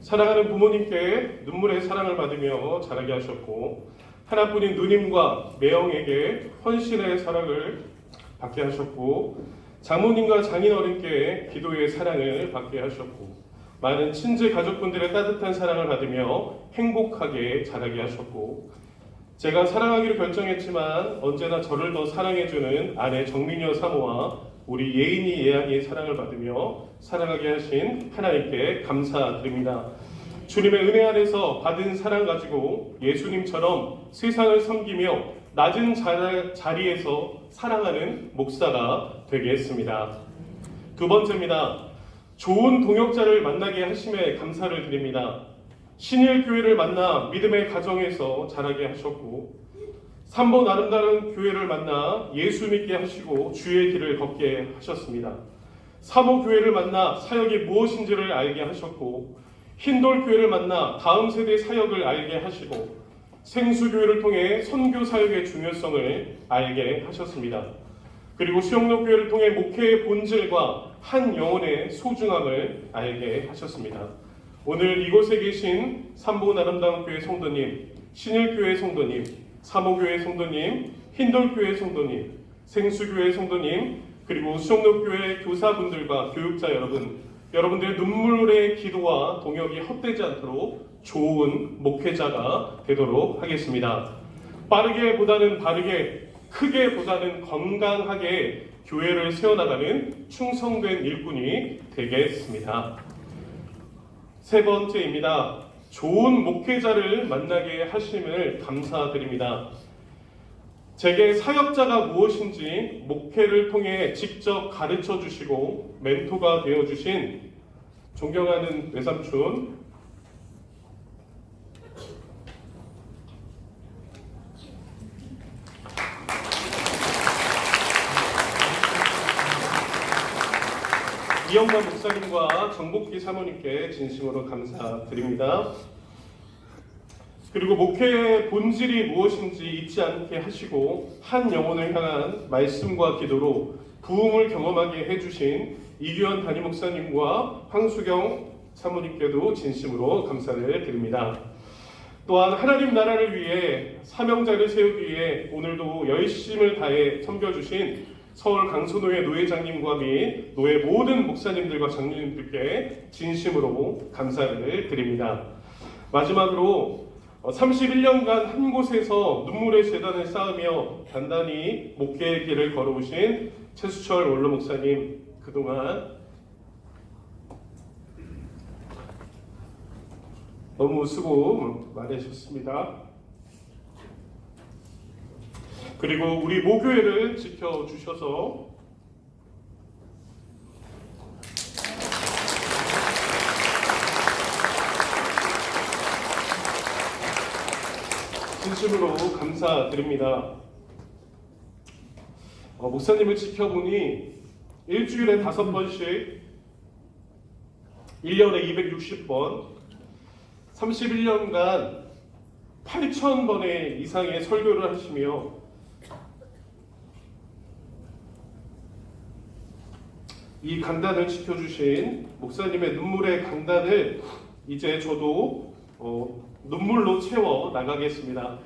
사랑하는 부모님께 눈물의 사랑을 받으며 자라게 하셨고, 하나뿐인 누님과 매형에게 헌신의 사랑을 받게 하셨고, 장모님과 장인어른께 기도의 사랑을 받게 하셨고, 많은 친지 가족분들의 따뜻한 사랑을 받으며 행복하게 자라게 하셨고, 제가 사랑하기로 결정했지만 언제나 저를 더 사랑해주는 아내 정민여 사모와 우리 예인이 예양이 사랑을 받으며 사랑하게 하신 하나님께 감사드립니다. 주님의 은혜 안에서 받은 사랑 가지고 예수님처럼 세상을 섬기며 낮은 자리에서 사랑하는 목사가 되겠습니다. 두 번째입니다. 좋은 동역자를 만나게 하심에 감사를 드립니다. 신일교회를 만나 믿음의 가정에서 자라게 하셨고 3번 아름다운 교회를 만나 예수 믿게 하시고 주의 길을 걷게 하셨습니다. 사모교회를 만나 사역이 무엇인지를 알게 하셨고 흰돌교회를 만나 다음 세대 사역을 알게 하시고 생수교회를 통해 선교 사역의 중요성을 알게 하셨습니다. 그리고 수영로교회를 통해 목회의 본질과 한 영혼의 소중함을 알게 하셨습니다. 오늘 이곳에 계신 3본 아름다운 교회 성도님, 신일교회 성도님, 사모교회 성도님, 흰돌교회 성도님, 생수교회 성도님, 그리고 수영로교회 교사분들과 교육자 여러분, 여러분들의 눈물의 기도와 동역이 헛되지 않도록 좋은 목회자가 되도록 하겠습니다. 빠르게보다는 바르게, 크게보다는 건강하게 교회를 세워나가는 충성된 일꾼이 되겠습니다. 세 번째입니다. 좋은 목회자를 만나게 하심을 감사드립니다. 제게 사역자가 무엇인지 목회를 통해 직접 가르쳐 주시고 멘토가 되어 주신 존경하는 외삼촌 이영관 목사님과 정복기 사모님께 진심으로 감사드립니다. 그리고 목회의 본질이 무엇인지 잊지 않게 하시고 한 영혼을 향한 말씀과 기도로 부흥을 경험하게 해주신 이규현 담임 목사님과 황수경 사모님께도 진심으로 감사를 드립니다. 또한 하나님 나라를 위해 사명자를 세우기 위해 오늘도 열심을 다해 섬겨주신 서울 강소노회 노회장님과 및 노회 모든 목사님들과 장로님들께 진심으로 감사를 드립니다. 마지막으로 31년간 한 곳에서 눈물의 재단을 쌓으며 단단히 목회의 길을 걸어오신 최수철 원로 목사님, 그동안 너무 수고 많으셨습니다. 그리고 우리 모교회를 지켜주셔서 진심으로 감사드립니다. 목사님을 지켜보니 일주일에 5번씩 1년에 260번 31년간 8,000번의 이상의 설교를 하시며 이 강단을 지켜주신 목사님의 눈물의 강단을 이제 저도 눈물로 채워 나가겠습니다.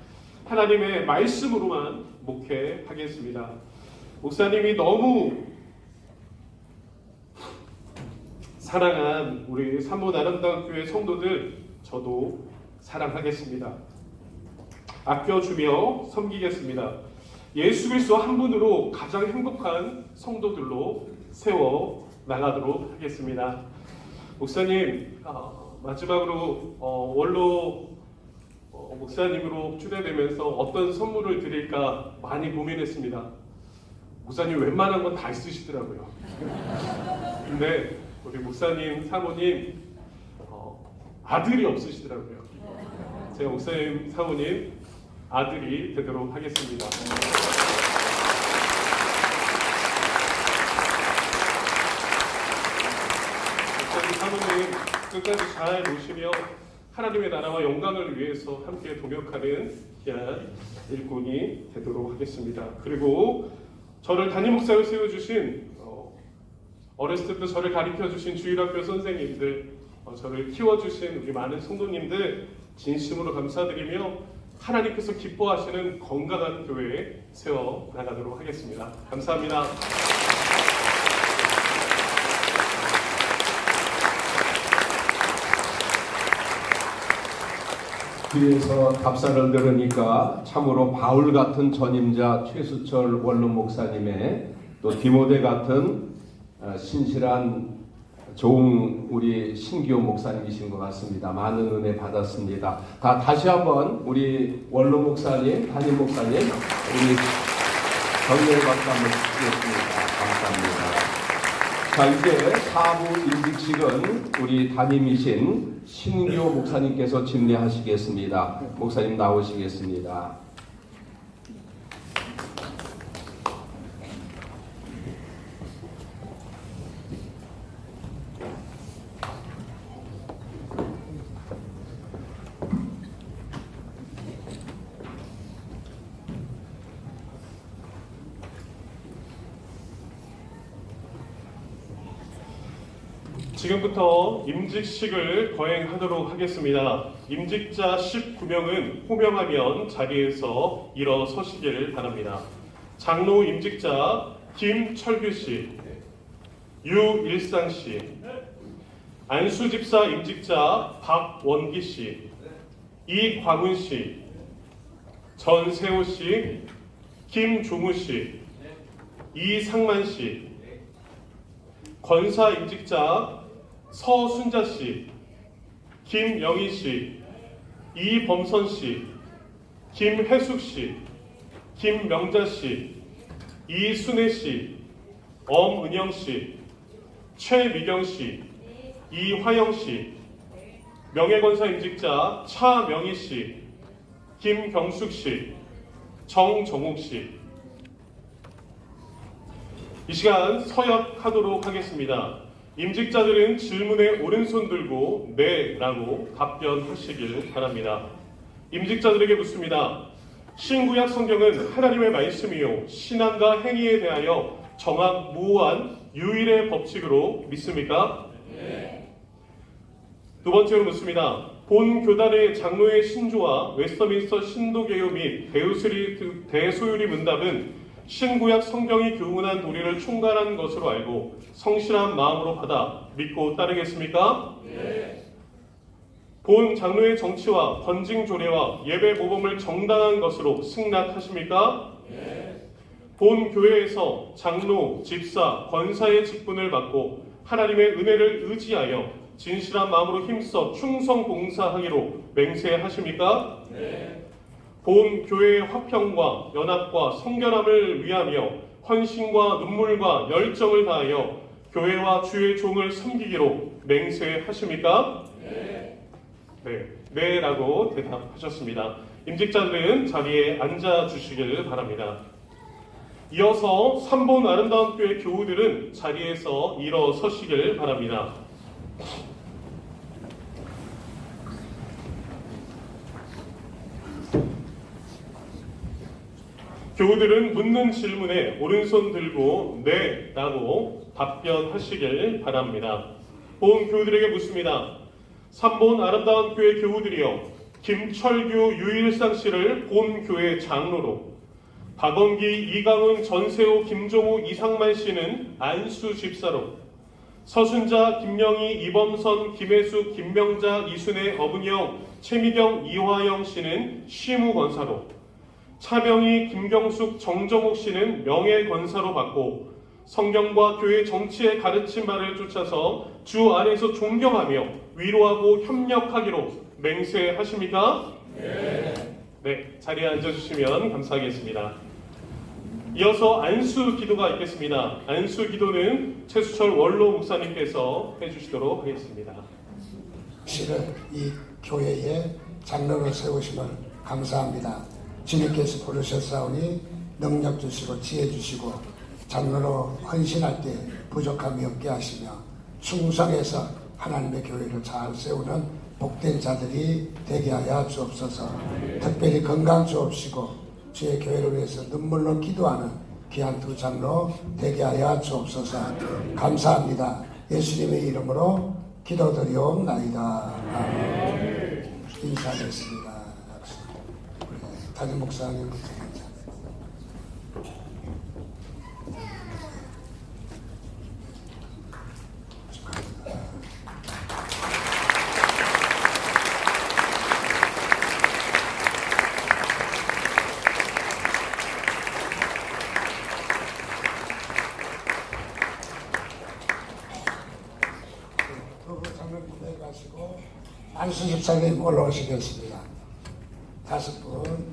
하나님의 말씀으로만 목회하겠습니다. 목사님이 너무 사랑한 우리 3분 아름다운 교회 성도들 저도 사랑하겠습니다. 아껴주며 섬기겠습니다. 예수 그리스도 한 분으로 가장 행복한 성도들로 세워 나가도록 하겠습니다. 목사님, 마지막으로 원로 목사님으로 추대되면서 어떤 선물을 드릴까 많이 고민했습니다. 목사님 웬만한 건 다 있으시더라고요. 근데 우리 목사님, 사모님 아들이 없으시더라고요. 제가 목사님, 사모님 아들이 되도록 하겠습니다. 목사님, 사모님 끝까지 잘 모시며 하나님의 나라와 영광을 위해서 함께 동역하는 귀한 일꾼이 되도록 하겠습니다. 그리고 저를 담임 목사로 세워주신 어렸을 때부터 저를 가르쳐주신 주일학교 선생님들, 저를 키워주신 우리 많은 성도님들 진심으로 감사드리며 하나님께서 기뻐하시는 건강한 교회에 세워 나가도록 하겠습니다. 감사합니다. 뒤에서 답사를 들으니까 참으로 바울 같은 전임자 최수철 원로 목사님의 또 디모데 같은 신실한 좋은 우리 신기호 목사님이신 것 같습니다. 많은 은혜 받았습니다. 다시 한번 우리 원로 목사님, 담임 목사님, 우리 정렬 박수 한번 드리겠습니다. 감사합니다. 자, 이제 사부 임직식은 우리 담임이신 신기호 목사님께서 진례하시겠습니다. 목사님 나오시겠습니다. 지금부터 임직식을 거행하도록 하겠습니다. 임직자 19명은 호명하면 자리에서 일어서시기를 바랍니다. 장로 임직자 김철규씨, 유일상씨, 안수집사 임직자 박원기씨, 이광훈씨, 전세호씨, 김종우씨, 이상만씨, 권사 임직자 서순자씨, 김영희씨, 이범선씨, 김혜숙씨, 김명자씨, 이순애씨, 엄은영씨, 최미경씨, 이화영씨, 명예권사 임직자 차명희씨, 김경숙씨, 정정욱씨. 이 시간 서역하도록 하겠습니다. 임직자들은 질문에 오른손 들고 네 라고 답변하시길 바랍니다. 임직자들에게 묻습니다. 신구약 성경은 하나님의 말씀이요 신앙과 행위에 대하여 정확무오한 유일의 법칙으로 믿습니까? 네. 두 번째로 묻습니다. 본 교단의 장로의 신조와 웨스터민스터 신도개요 및 대소유리 문답은 신구약 성경이 교훈한 도리를 총괄한 것으로 알고 성실한 마음으로 받아 믿고 따르겠습니까? 네. 본 장로의 정치와 건징 조례와 예배 모범을 정당한 것으로 승낙하십니까? 네. 본 교회에서 장로, 집사, 권사의 직분을 받고 하나님의 은혜를 의지하여 진실한 마음으로 힘써 충성 봉사하기로 맹세하십니까? 네. 본 교회의 화평과 연합과 성결함을 위하며 헌신과 눈물과 열정을 다하여 교회와 주의 종을 섬기기로 맹세하십니까? 네. 네라고 대답하셨습니다. 임직자들은 자리에 앉아 주시길 바랍니다. 이어서 3본 아름다운 교회 교우들은 자리에서 일어서시길 바랍니다. 교우들은 묻는 질문에 오른손 들고 네 라고 답변하시길 바랍니다. 본 교우들에게 묻습니다. 3본 아름다운 교회 교우들이여, 김철규 유일상 씨를 본 교회 장로로, 박원기, 이강훈, 전세호, 김종우, 이상만 씨는 안수 집사로, 서순자, 김영희, 이범선, 김혜숙, 김명자, 이순애, 어분영, 최미경, 이화영 씨는 시무 권사로, 차병희, 김경숙, 정정욱 씨는 명예 권사로 받고 성경과 교회 정치의 가르친 바를 쫓아서 주 안에서 존경하며 위로하고 협력하기로 맹세하십니까? 네, 자리에 앉아주시면 감사하겠습니다. 이어서 안수 기도가 있겠습니다. 안수 기도는 최수철 원로 목사님께서 해주시도록 하겠습니다. 씨를 이 교회에 장로로 세우심을 감사합니다. 주님께서 부르셨사오니 능력 주시고 지혜 주시고 장로로 헌신할 때 부족함이 없게 하시며 충성해서 하나님의 교회를 잘 세우는 복된 자들이 되게 하여 주옵소서. 특별히 건강 주옵시고 주의 교회를 위해서 눈물로 기도하는 귀한 두 장로 되게 하여 주옵소서. 감사합니다. 예수님의 이름으로 기도드리옵나이다. 아멘. 인사드렸습니다. 담임 목사님. 성령 부대 가시고 안수 집사님 올라오시겠습니다. 5분.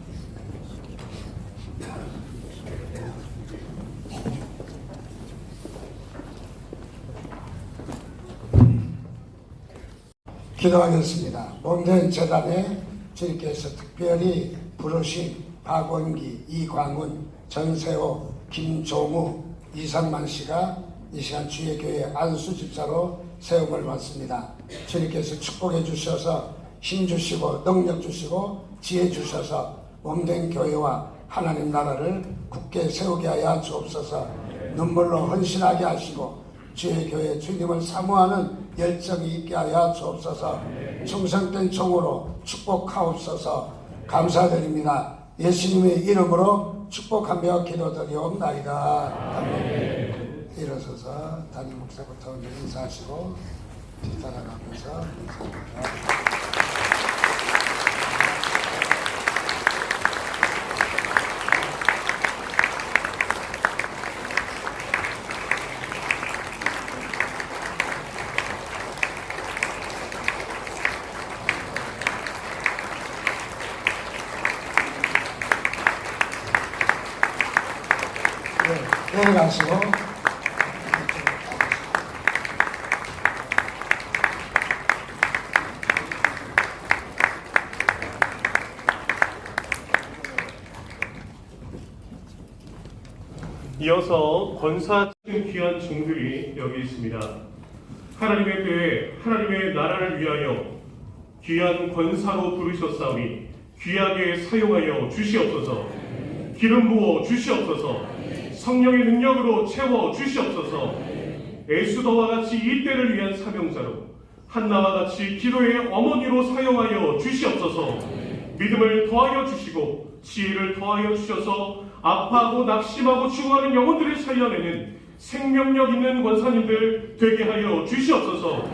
기도하겠습니다. 몸된 재단에 주님께서 특별히 부르신 박원기, 이광훈, 전세호, 김종우, 이상만 씨가 이 시간 주의 교회 안수 집사로 세움을 받습니다. 주님께서 축복해 주셔서 힘 주시고 능력 주시고 지혜 주셔서 몸된 교회와 하나님 나라를 굳게 세우게 하여 주옵소서. 눈물로 헌신하게 하시고 주의 교회 주님을 사모하는 열정이 있게 하여 주옵소서. 충성된 종으로 축복하옵소서. 감사드립니다. 예수님의 이름으로 축복하며 기도드리옵나이다. 아멘. 일어서서 담임 목사부터 인사하시고 뒤따라가면서 인사합니다. 내려가시고 이어서 권사 귀한 종들이 여기 있습니다. 하나님의 때에 하나님의 나라를 위하여 귀한 권사로 부르셨사오니 귀하게 사용하여 주시옵소서. 기름 부어 주시옵소서. 성령의 능력으로 채워 주시옵소서. 에스더와 같이 이 때를 위한 사명자로 한나와 같이 기도의 어머니로 사용하여 주시옵소서. 믿음을 더하여 주시고 지혜를 더하여 주셔서 아파하고 낙심하고 죽어가는 영혼들을 살려내는 생명력 있는 권사님들 되게 하여 주시옵소서.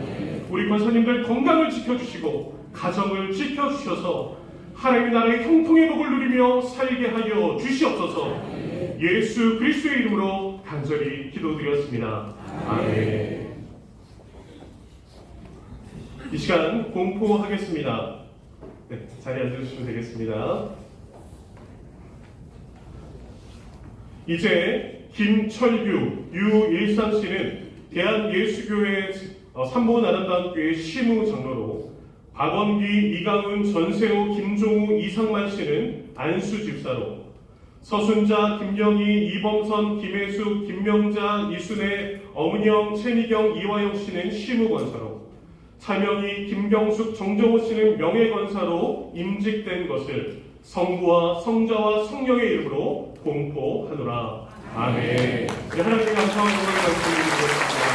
우리 권사님들 건강을 지켜주시고 가정을 지켜주셔서 하나님의 나라의 형통의 복을 누리며 살게 하여 주시옵소서. 예수 그리스도의 이름으로 간절히 기도드렸습니다. 아멘. 이 시간 공포하겠습니다. 네, 자리에 앉으시면 되겠습니다. 이제 김철규, 유일산 씨는 대한예수교회 삼본 아름다운 교회 시무 장로로, 박원기, 이강훈, 전세호, 김종우, 이상만 씨는 안수 집사로, 서순자, 김영희, 이범선, 김혜숙, 김명자, 이순애, 엄은영, 최미경, 이화영 씨는 시무권사로, 차명희, 김경숙, 정정호 씨는 명예권사로 임직된 것을 성부와 성자와 성령의 이름으로 공포하노라. 아멘. 네, 하나님의 감사와 영광을 말씀드리겠습니다.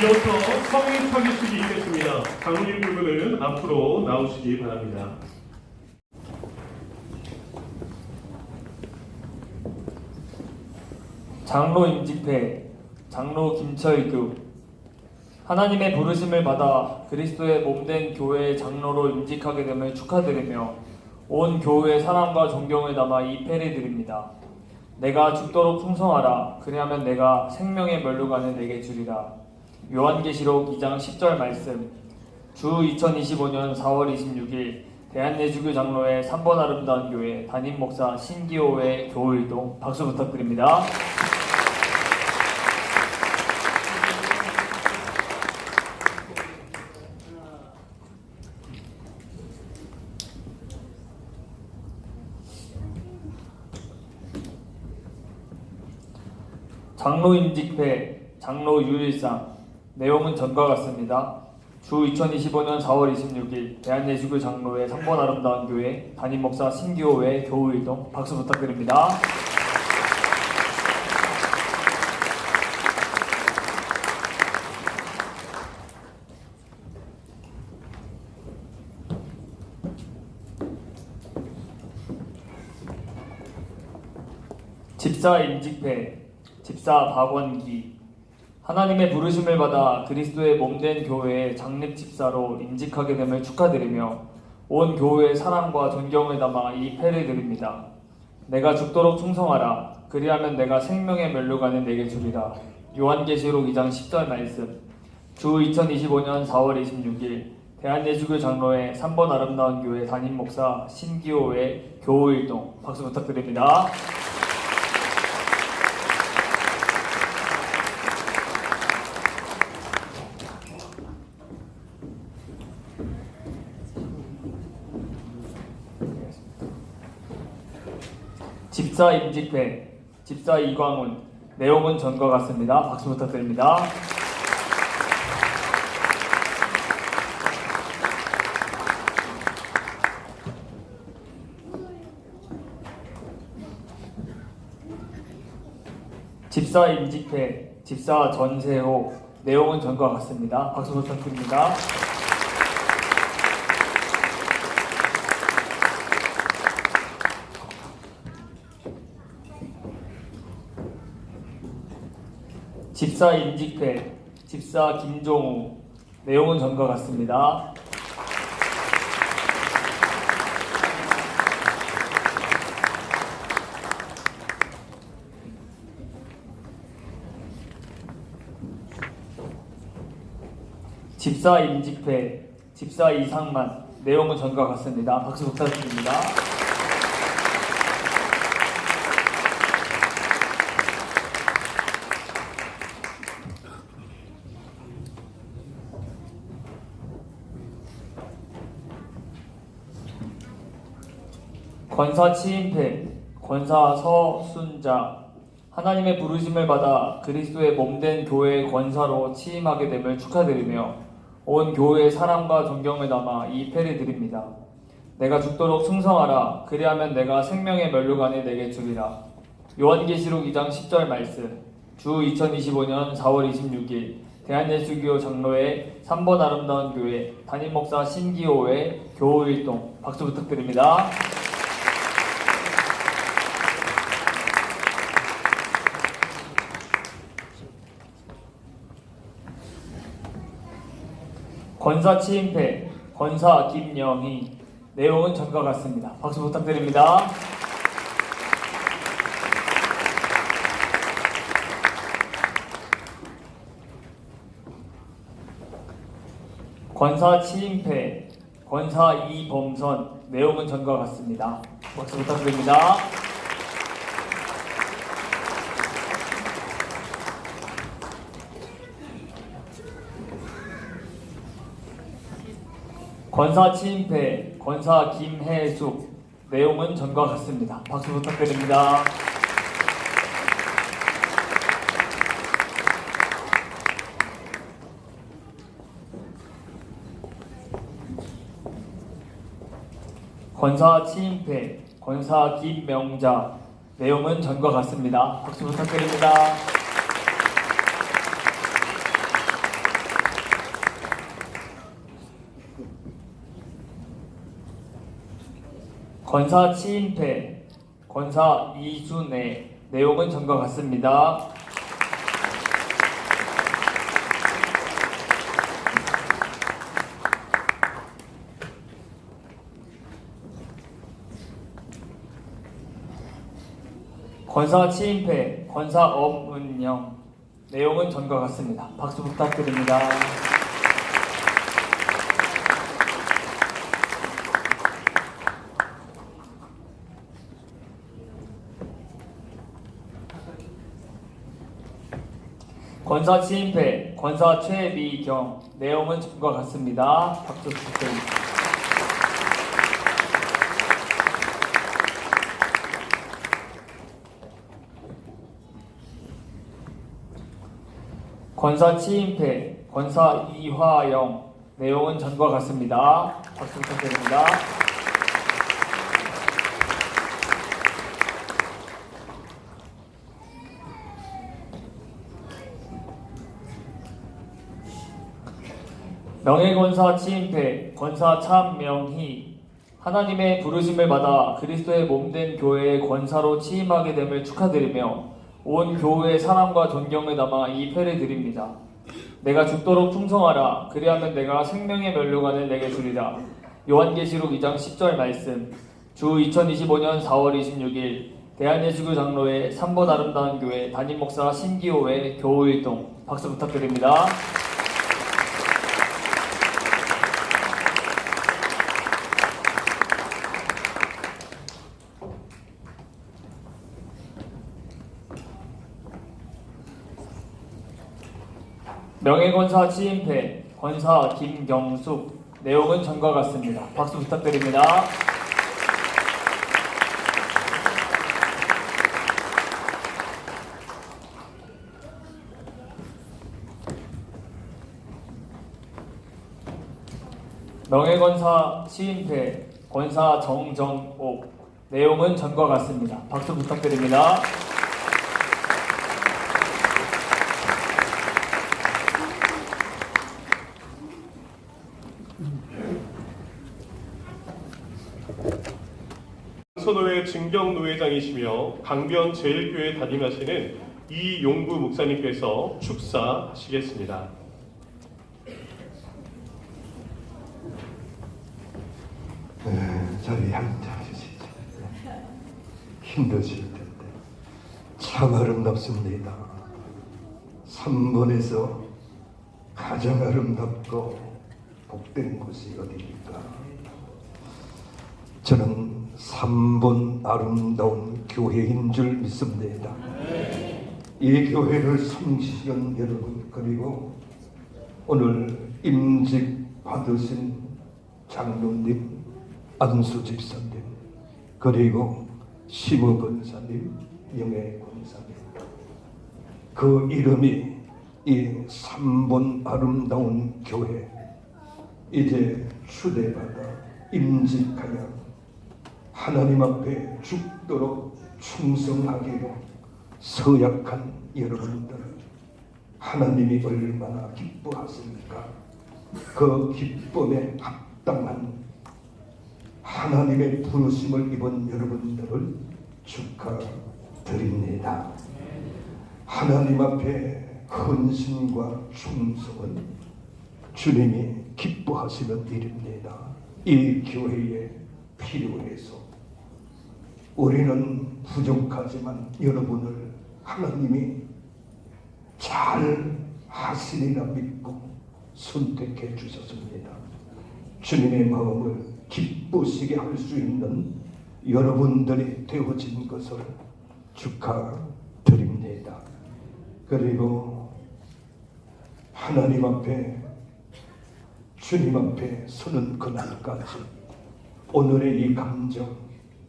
이어서 성인 타깃식이 있겠습니다. 장로님 두 분은 앞으로 나오시기 바랍니다. 장로 임직회 장로 김철규. 하나님의 부르심을 받아 그리스도의 몸된 교회의 장로로 임직하게 됨을 축하드리며 온 교회의 사랑과 존경을 담아 이 패를 드립니다. 내가 죽도록 충성하라. 그리하면 내가 생명의 멸류관을 내게 주리라. 요한계시록 2장 10절 말씀. 주 2025년 4월 26일 대한예수교 장로회 3번 아름다운 교회 담임 목사 신기호의 교우일동. 박수 부탁드립니다. 장로 임직회 장로 유일상. 내용은 전과 같습니다. 주 2025년 4월 26일 대한예수교 장로회 3번 아름다운 교회 담임 목사 신기호의 교우일동. 박수 부탁드립니다. 집사 임직회 집사 박원기. 하나님의 부르심을 받아 그리스도의 몸된 교회의 장립 집사로 임직하게 됨을 축하드리며 온 교회의 사랑과 존경을 담아 이 패를 드립니다. 내가 죽도록 충성하라. 그리하면 내가 생명의 멸류관을 내게 주리라. 요한계시록 2장 10절 말씀, 주 2025년 4월 26일 대한예수교 장로회 3번 아름다운 교회 담임 목사 신기호의 교우일동. 박수 부탁드립니다. 집사 임직회, 집사 이광훈. 내용은 전과 같습니다. 박수 부탁드립니다. 집사 임직회, 집사 전세호. 내용은 전과 같습니다. 박수 부탁드립니다. 집사 임직회, 집사 김종우. 내용은 전과 같습니다. 집사 임직회, 집사 이상만. 내용은 전과 같습니다. 박수 부탁드립니다. 권사 치임패, 권사 서순자. 하나님의 부르심을 받아 그리스도의 몸된 교회의 권사로 취임하게 됨을 축하드리며 온 교회의 사랑과 존경을 담아 이 패를 드립니다. 내가 죽도록 충성하라. 그리하면 내가 생명의 면류관을 내게 주리라. 요한계시록 2장 10절 말씀, 주 2025년 4월 26일 대한예수교 장로회 3번 아름다운 교회 담임 목사 신기호의 교우일동. 박수 부탁드립니다. 권사 치임패, 권사 김영희. 내용은 전과 같습니다. 박수 부탁드립니다. 권사 치임패, 권사 이범선. 내용은 전과 같습니다. 박수 부탁드립니다. 권사 치임패, 권사 김혜숙. 내용은 전과 같습니다. 박수 부탁드립니다. 권사 치임패, 권사 김명자. 내용은 전과 같습니다. 박수 부탁드립니다. 권사 치임패, 권사 이순애. 내용은 전과 같습니다. 권사 치임패, 권사 엄은영. 내용은 전과 같습니다. 박수 부탁드립니다. 권사 치임패, 권사 최미경. 내용은 전과 같습니다. 박수 부탁드립니다. 권사 치임패, 권사 이화영. 내용은 전과 같습니다. 박수 부탁드립니다. 명예권사 치임패, 권사 참명희. 하나님의 부르심을 받아 그리스도의 몸된 교회의 권사로 취임하게 됨을 축하드리며 온 교회의 사랑과 존경을 담아 이 패를 드립니다. 내가 죽도록 충성하라. 그리하면 내가 생명의 면류관을 내게 주리라. 요한계시록 2장 10절 말씀, 주 2025년 4월 26일 대한예수교 장로회 3번 아름다운 교회 담임 목사 신기호의 교우일동 박수 부탁드립니다. 명예권사 취임패 권사 김경숙. 내용은 전과 같습니다. 박수 부탁드립니다. 명예권사 취임패 권사 정정옥. 내용은 전과 같습니다. 박수 부탁드립니다. 강선호회 증경노회장이시며 강변 제일교회 담임하시는 이용구 목사님께서 축사하시겠습니다. 자리에 앉아주시죠. 힘드실 텐데 참 아름답습니다. 3번에서 가장 아름답고 복된 곳이 어디입니까? 저는 3번 아름다운 교회인 줄 믿습니다. 이 교회를 섬기시는 여러분, 그리고 오늘 임직 받으신 장로님, 안수 집사님, 그리고 심우 권사님, 영애 권사님, 그 이름이 이 3번 아름다운 교회 이제 추대받아 임직하여 하나님 앞에 죽도록 충성하기로 서약한 여러분들, 하나님이 얼마나 기뻐하십니까? 그 기쁨에 합당한 하나님의 부르심을 입은 여러분들을 축하드립니다. 하나님 앞에 헌신과 충성은 주님이 기뻐하시는 일입니다. 이 교회에 필요해서 우리는 부족하지만 여러분을 하나님이 잘 하시리라 믿고 선택해 주셨습니다. 주님의 마음을 기쁘시게 할 수 있는 여러분들이 되어진 것을 축하드립니다. 그리고 하나님 앞에 주님 앞에 서는 그날까지 오늘의 이 감정,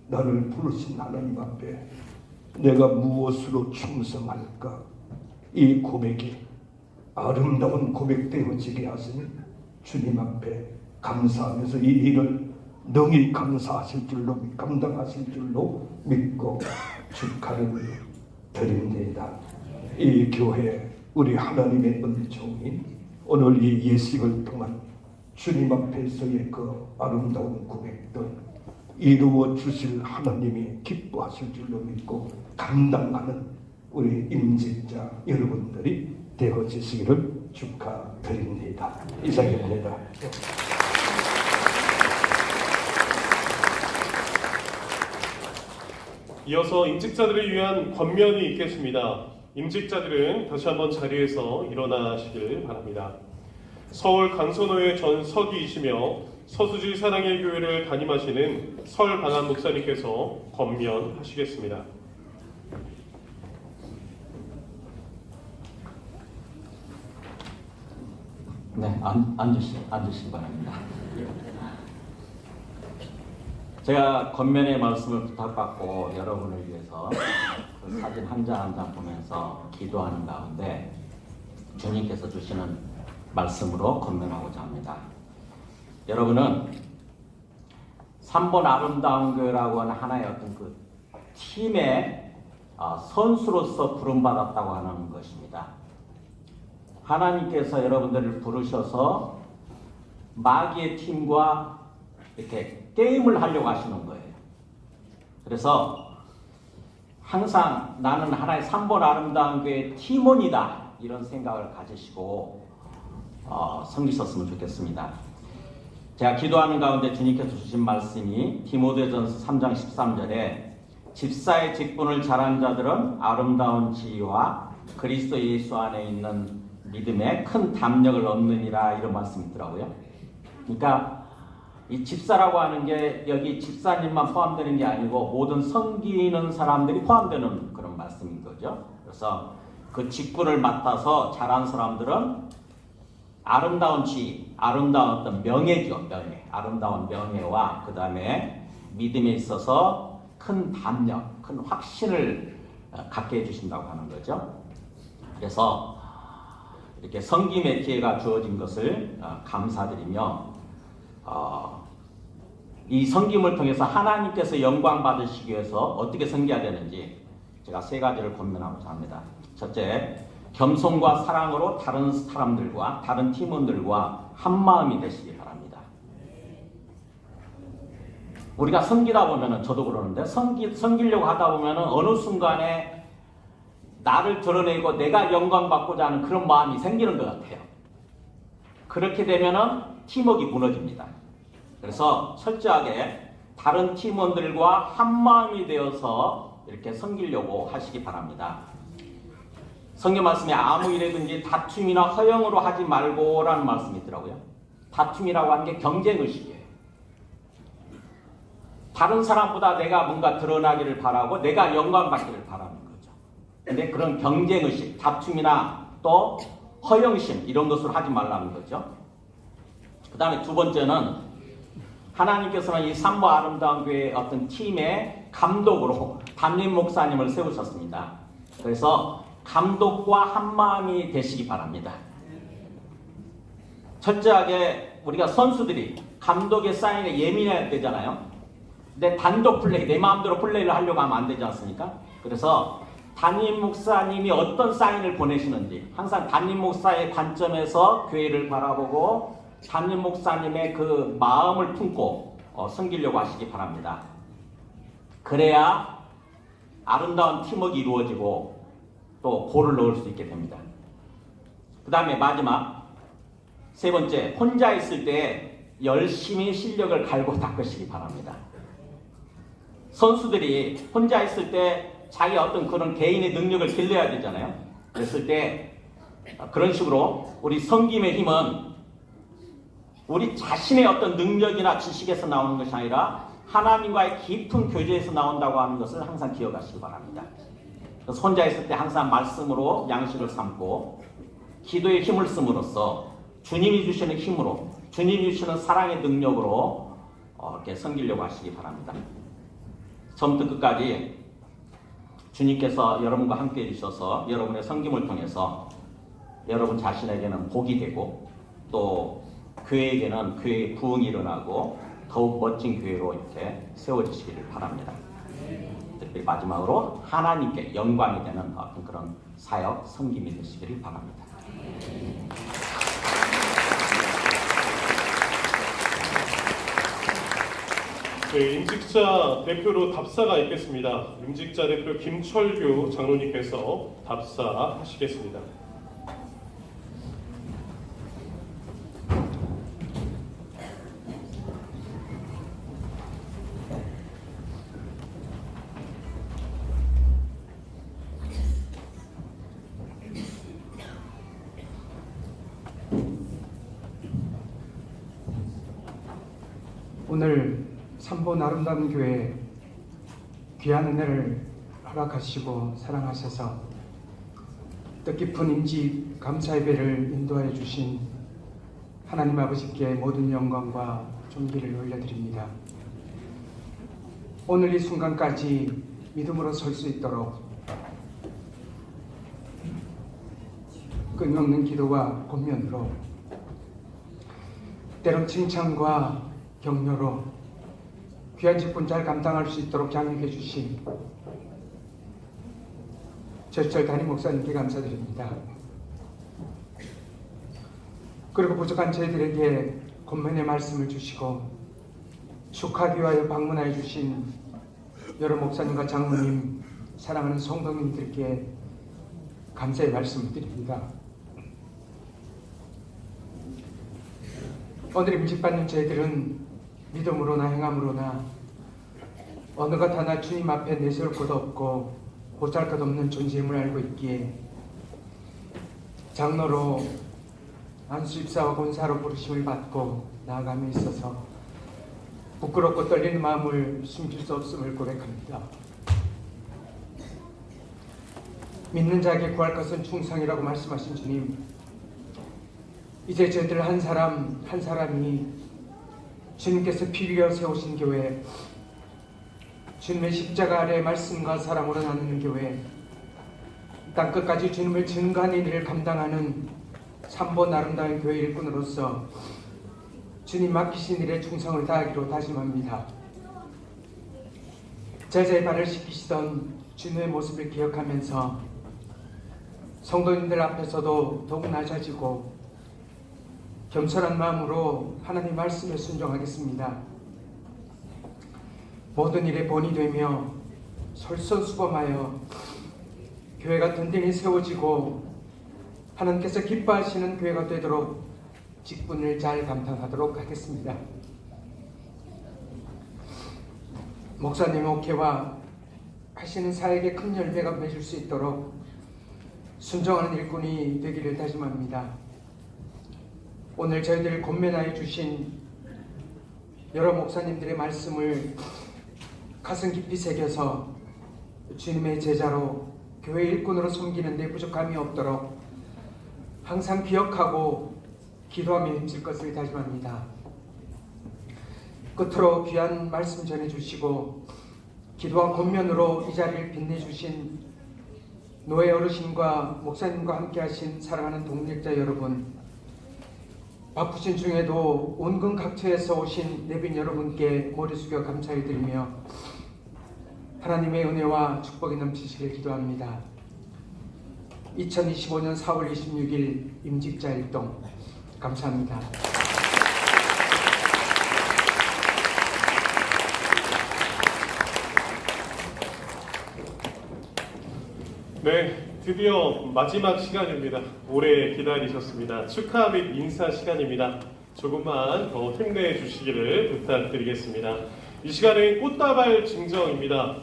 나를 부르신 하나님 앞에 내가 무엇으로 충성할까? 이 고백이 아름다운 고백 되어지게 하신 주님 앞에 감사하면서 이 일을 능히 감사하실 줄로, 감당하실 줄로 믿고 축하를 드립니다. 이 교회 우리 하나님의 은총이 오늘 이 예식을 통한 주님 앞에서의 그 아름다운 고백들 이루어 주실 하나님이 기뻐하실 줄로 믿고 감당하는 우리 임직자 여러분들이 되어지시기를 축하드립니다. 이상입니다. 이어서 임직자들을 위한 권면이 있겠습니다. 임직자들은 다시 한번 자리에서 일어나시길 바랍니다. 서울 강선호회 전 서기이시며 서수지 사랑의 교회를 담임하시는 설방한 목사님께서 권면하시겠습니다. 네, 앉으시기 바랍니다. 제가 권면의 말씀을 부탁받고 여러분을 위해서 그 사진 한 장 한 장 보면서 기도하는 가운데 주님께서 주시는 말씀으로 권면하고자 합니다. 여러분은 3번 아름다운 교회라고 하는 하나의 어떤 그 팀의 선수로서 부름받았다고 하는 것입니다. 하나님께서 여러분들을 부르셔서 마귀의 팀과 이렇게 게임을 하려고 하시는 거예요. 그래서 항상 나는 하나의 3번 아름다운 교회의 팀원이다 이런 생각을 가지시고 섬기셨으면 좋겠습니다. 제가 기도하는 가운데 주님께서 주신 말씀이 디모데전서 3장 13절에 집사의 직분을 잘한 자들은 아름다운 지위와 그리스도 예수 안에 있는 믿음에 큰 담력을 얻느니라, 이런 말씀이 있더라고요. 그러니까 이 집사라고 하는 게 여기 집사님만 포함되는 게 아니고 모든 섬기는 사람들이 포함되는 그런 말씀인 거죠. 그래서 그 직분을 맡아서 잘한 사람들은 아름다운 지위, 아름다운 어떤 명예죠. 명예. 아름다운 명예와 그 다음에 믿음에 있어서 큰 담력, 큰 확신을 갖게 해주신다고 하는 거죠. 그래서 이렇게 섬김의 기회가 주어진 것을 감사드리며 이 섬김을 통해서 하나님께서 영광 받으시기 위해서 어떻게 섬겨야 되는지 제가 3가지를 권면하고자 합니다. 첫째, 겸손과 사랑으로 다른 사람들과 다른 팀원들과 한마음이 되시기 바랍니다. 우리가 섬기다 보면은, 저도 그러는데 섬기려고 하다 보면은 어느 순간에 나를 드러내고 내가 영광 받고자 하는 그런 마음이 생기는 것 같아요. 그렇게 되면은 팀워크가 무너집니다. 그래서 철저하게 다른 팀원들과 한마음이 되어서 이렇게 섬기려고 하시기 바랍니다. 성경 말씀에 아무 일이든지 다툼이나 허영으로 하지 말고라는 말씀이 있더라고요. 다툼이라고 하는 게 경쟁의식이에요. 다른 사람보다 내가 뭔가 드러나기를 바라고 내가 영광받기를 바라는 거죠. 근데 그런 경쟁의식, 다툼이나 또 허영심, 이런 것을 하지 말라는 거죠. 그 다음에 2번째는 하나님께서는 이 산모 아름다운 교회의 어떤 팀의 감독으로 담임 목사님을 세우셨습니다. 그래서 감독과 한마음이 되시기 바랍니다. 철저하게 우리가 선수들이 감독의 사인에 예민해야 되잖아요. 근데 단독 플레이, 내 마음대로 플레이를 하려고 하면 안 되지 않습니까? 그래서 담임 목사님이 어떤 사인을 보내시는지 항상 담임 목사의 관점에서 교회를 바라보고 담임 목사님의 그 마음을 품고 섬기려고 하시기 바랍니다. 그래야 아름다운 팀워크가 이루어지고 또 골을 넣을 수 있게 됩니다. 그 다음에 마지막 3번째, 혼자 있을 때 열심히 실력을 갈고 닦으시기 바랍니다. 선수들이 혼자 있을 때 자기 어떤 그런 개인의 능력을 길러야 되잖아요. 그랬을 때 그런 식으로 우리 섬김의 힘은 우리 자신의 어떤 능력이나 지식에서 나오는 것이 아니라 하나님과의 깊은 교제에서 나온다고 하는 것을 항상 기억하시기 바랍니다. 그래서 혼자 있을 때 항상 말씀으로 양식을 삼고 기도의 힘을 씀으로써 주님이 주시는 힘으로, 주님이 주시는 사랑의 능력으로 이렇게 섬기려고 하시기 바랍니다. 처음부터 끝까지 주님께서 여러분과 함께 해주셔서 여러분의 섬김을 통해서 여러분 자신에게는 복이 되고 또 교회에게는 교회의 부흥이 일어나고 더욱 멋진 교회로 이렇게 세워지시기를 바랍니다. 특별히 마지막으로 하나님께 영광이 되는 어떤 그런 사역, 섬김이 되시기를 바랍니다. 네, 임직자 대표로 답사가 있겠습니다. 임직자 대표 김철규 장로님께서 답사하시겠습니다. 오늘 삼본 아름다운 교회 귀한 은혜를 허락하시고 사랑하셔서 뜻깊은 임직 감사 예배를 인도하여 주신 하나님 아버지께 모든 영광과 존귀를 올려드립니다. 오늘 이 순간까지 믿음으로 설 수 있도록 끊임없는 기도와 권면으로 때론 칭찬과 격려로 귀한 직분 잘 감당할 수 있도록 양육해 주신 제수철 담임 목사님께 감사드립니다. 그리고 부족한 저희들에게 권면의 말씀을 주시고 축하하기 위하여 방문하여 주신 여러 목사님과 장로님, 사랑하는 성도님들께 감사의 말씀을 드립니다. 오늘 임직받는 저희들은 믿음으로나 행함으로나 어느 것 하나 주님 앞에 내세울 것 없고 보잘 것 없는 존재임을 알고 있기에 장로로 안수집사와 권사로 부르심을 받고 나아감에 있어서 부끄럽고 떨리는 마음을 숨길 수 없음을 고백합니다. 믿는 자에게 구할 것은 충성이라고 말씀하신 주님, 이제 저희들 한 사람 한 사람이 주님께서 피 흘려 세우신 교회, 주님의 십자가 아래 말씀과 사랑으로 나누는 교회, 땅끝까지 주님을 증거하는 일을 감당하는 3번 아름다운 교회 일꾼으로서 주님 맡기신 일에 충성을 다하기로 다짐합니다. 제자의 발을 씻기시던 주님의 모습을 기억하면서 성도님들 앞에서도 더욱 낮아지고 겸손한 마음으로 하나님 말씀에 순종하겠습니다. 모든 일에 본이 되며 솔선수범하여 교회가 든든히 세워지고 하나님께서 기뻐하시는 교회가 되도록 직분을 잘 감당하도록 하겠습니다. 목사님 목회와 하시는 사역에 큰 열매가 맺을 수 있도록 순종하는 일꾼이 되기를 다짐합니다. 오늘 저희들 권면하여 주신 여러 목사님들의 말씀을 가슴 깊이 새겨서 주님의 제자로 교회 일꾼으로 섬기는 데 부족함이 없도록 항상 기억하고 기도하며 힘쓸 것을 다짐합니다. 끝으로 귀한 말씀 전해주시고 기도와 권면으로 이 자리를 빛내주신 노예 어르신과 목사님과 함께하신 사랑하는 동력자 여러분, 바쁘신 중에도 온근 각처에서 오신 내빈 여러분께 머리 숙여 감사를 드리며 하나님의 은혜와 축복이 넘치시길 기도합니다. 2025년 4월 26일 임직자 일동 감사합니다. 네, 드디어 마지막 시간입니다. 오래 기다리셨습니다. 축하 및 인사 시간입니다. 조금만 더 힘내주시기를 부탁드리겠습니다. 이 시간은 꽃다발 증정입니다.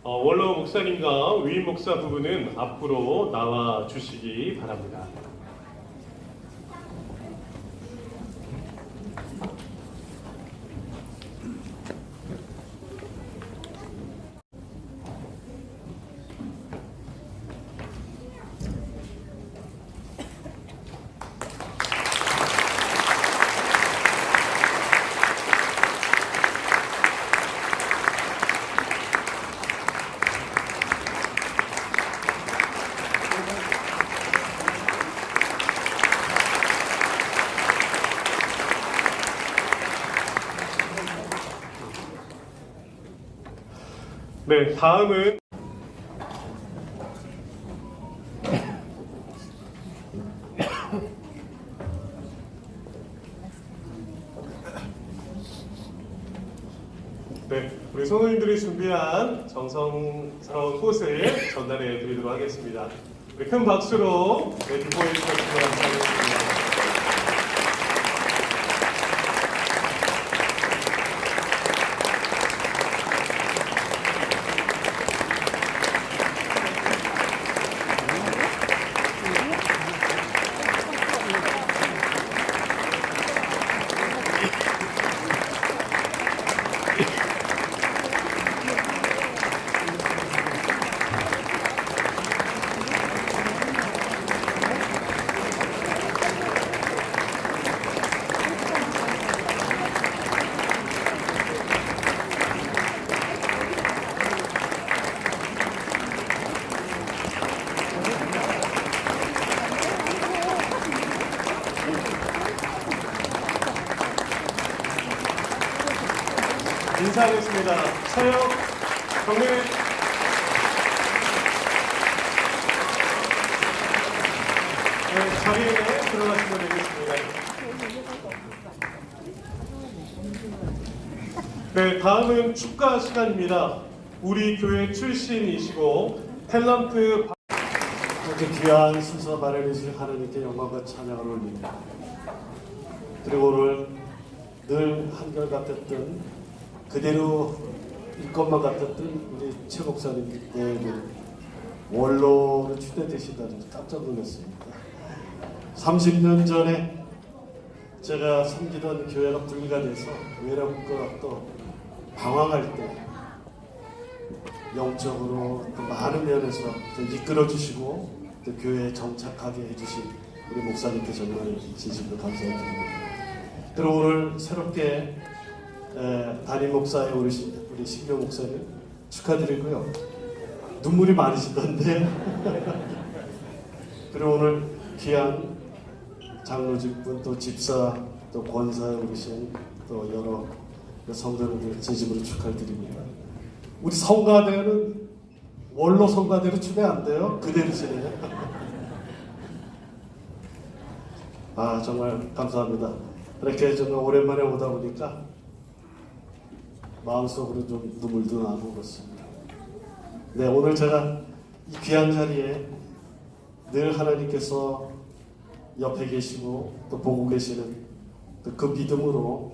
원로 목사님과 위임 목사 부부는 앞으로 나와 주시기 바랍니다. 네, 다음은 우리 성도님들이 준비한 정성스러운 꽃을 전달해 드리도록 하겠습니다. 우리 큰 박수로 기뻐해 주시면 감사하겠습니다. 인사하겠습니다. 서영, 경례. 네, 자리에 들어가시면 되겠습니다. 네, 다음은 축가 시간입니다. 우리 교회 출신이시고 탤런트 이렇게 귀한 순서 발휘해주신 하나님께 영광과 찬양을 올립니다. 그리고 오늘 늘 한결같았던 그대로 것만 같았던 우리 최 목사님께는 원로로 추대되신다는 깜짝 놀랐습니다. 30년 전에 제가 섬기던 교회가 분리가 돼서 외롭고 또 방황할 때 영적으로 또 많은 면에서 또 이끌어주시고 또 교회에 정착하게 해주신 우리 목사님께 정말 진심으로 감사드립니다. 그리고 오늘 새롭게 담임 목사에 오르신 우리 신경 목사님 축하드리고요. 눈물이 많으시던데 그리고 오늘 귀한 장로직분 또 집사 또 권사에 오르신 또 여러 성도님들 진심으로 축하드립니다. 우리 성가대는 원로 성가대로 추대 안 돼요? 그대로시네요. 아 정말 감사합니다. 이렇게 정말 오랜만에 오다 보니까 마음속으로 좀 눈물도 나고 그렇습니다. 네, 오늘 제가 이 귀한 자리에 늘 하나님께서 옆에 계시고 또 보고 계시는 그 믿음으로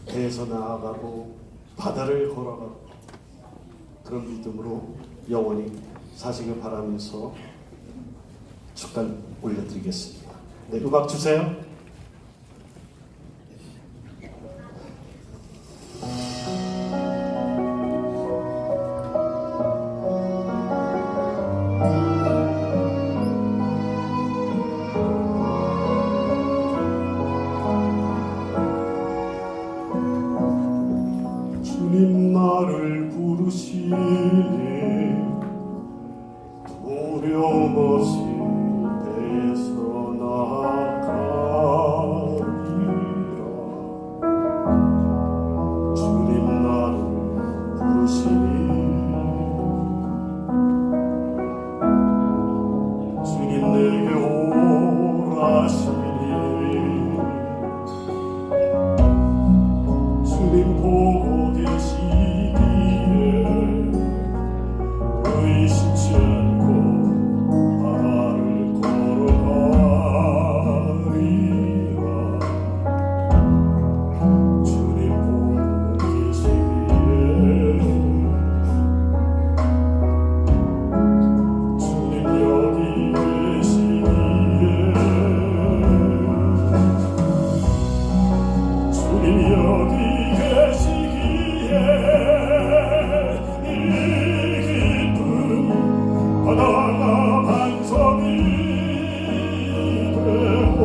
배에서 나아가고 바다를 걸어가고 그런 믿음으로 영원히 사시길 바라면서 축가를 올려드리겠습니다. 네, 음악 주세요. 주님 나를 부르시니 두려움 없이 배에서 나아가리라. 주님 나를 부르시니 주님 내게 오라시니 주님 보고 계시기에 의심치 않고 바다를 걸어가리라. 주님 보고 계시기에 주님 여기 계시기에 주님 여기 계시기에 이 기쁨 바다가 반석이 되고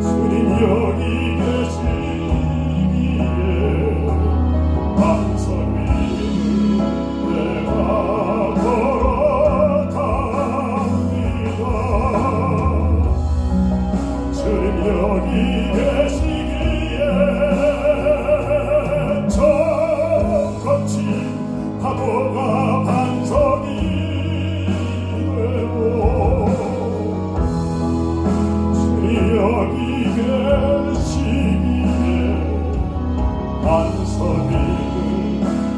주님 여기 계시기에 반석 위를 내가 걸어갑니다. 주님 여기 계시기에 저 거친 파도가 반석이 되고 주님 여기 계시기에 반석이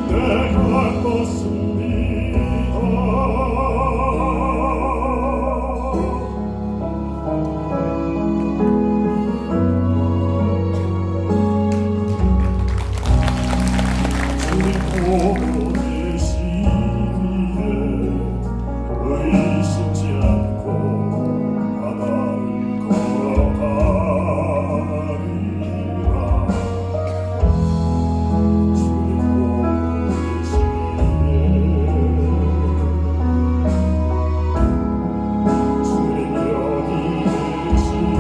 내가 걷습니다. 주님 보고 계시기에 의심치 않고 바다를 걸어가리라. 주님 보고 계시기에 주님 여기 계시기에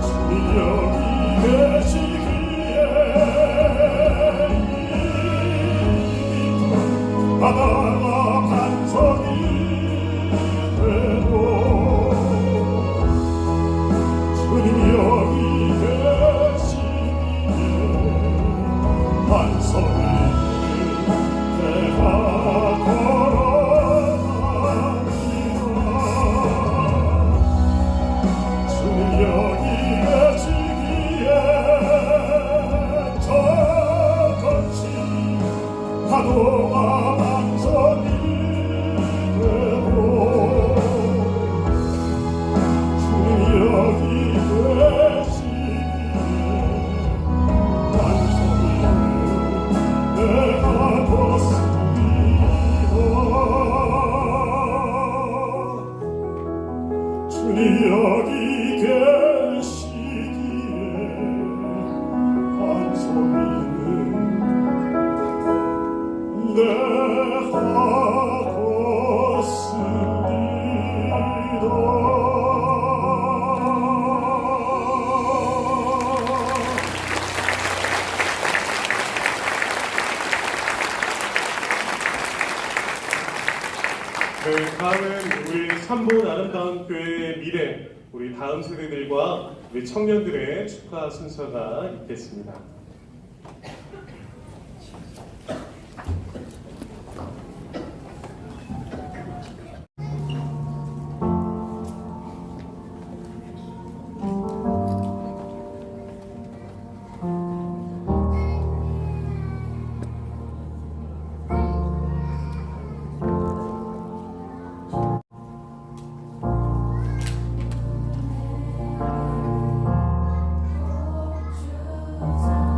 주님 여기 계시기에 바다가 반석이 되고 주님 여기 계시기에 반석이 내가 걸어갑니다. 주님 여기 계시기에 저 거친 파도가 반석이 되고 주님 네, 다음은 우리 삼본 아름다운 교회의 미래, 우리 다음 세대들과 우리 청년들의 축하 순서가 있겠습니다. Jesus.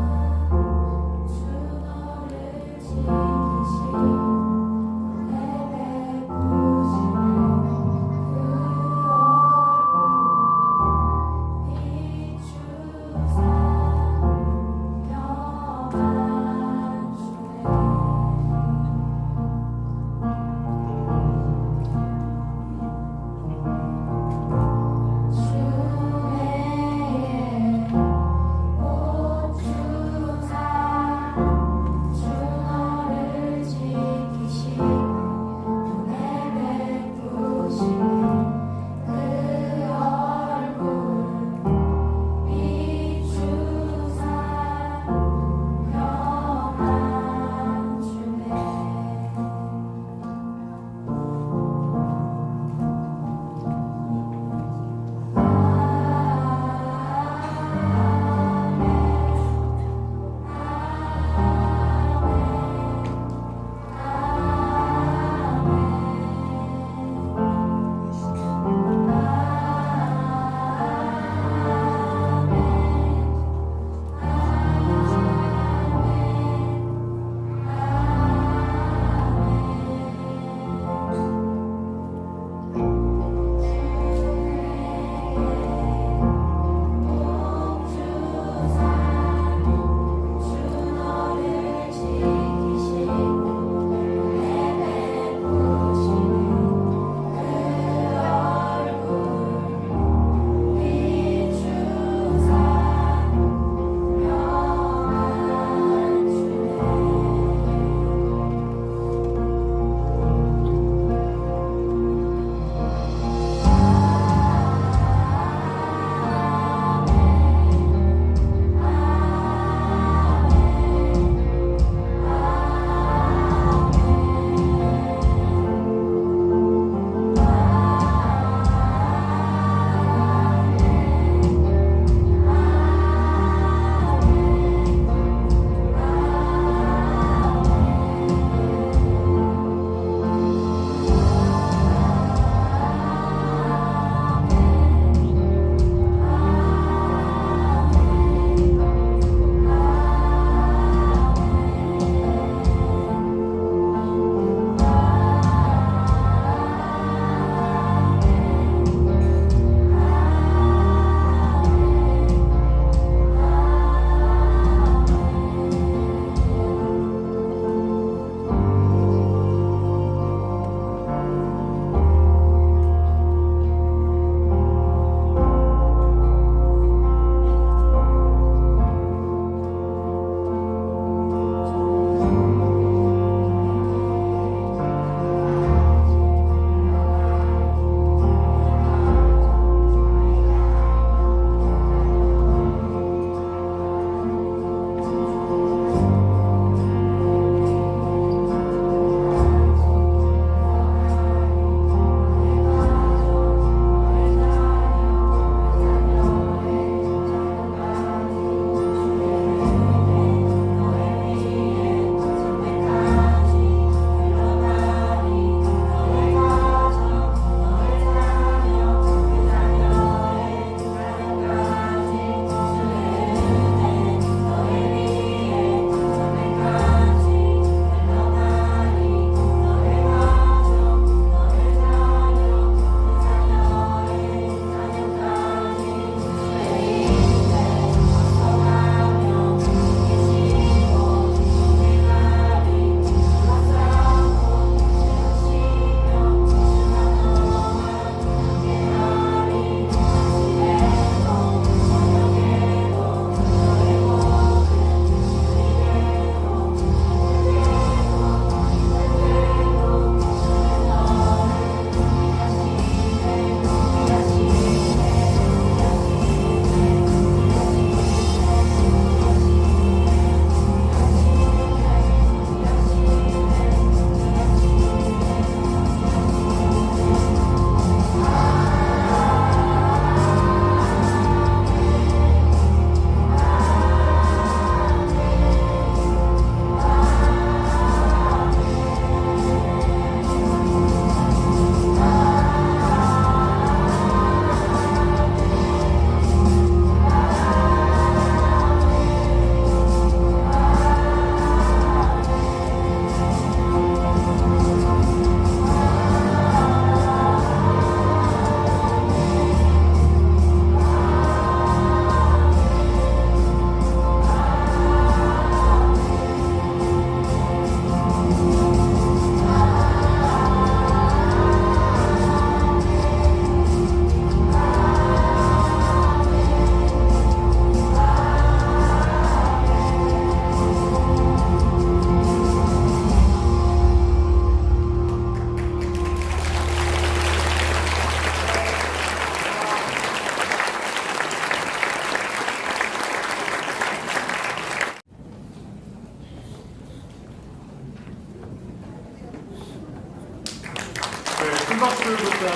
큰 박수 부탁드리겠습니다.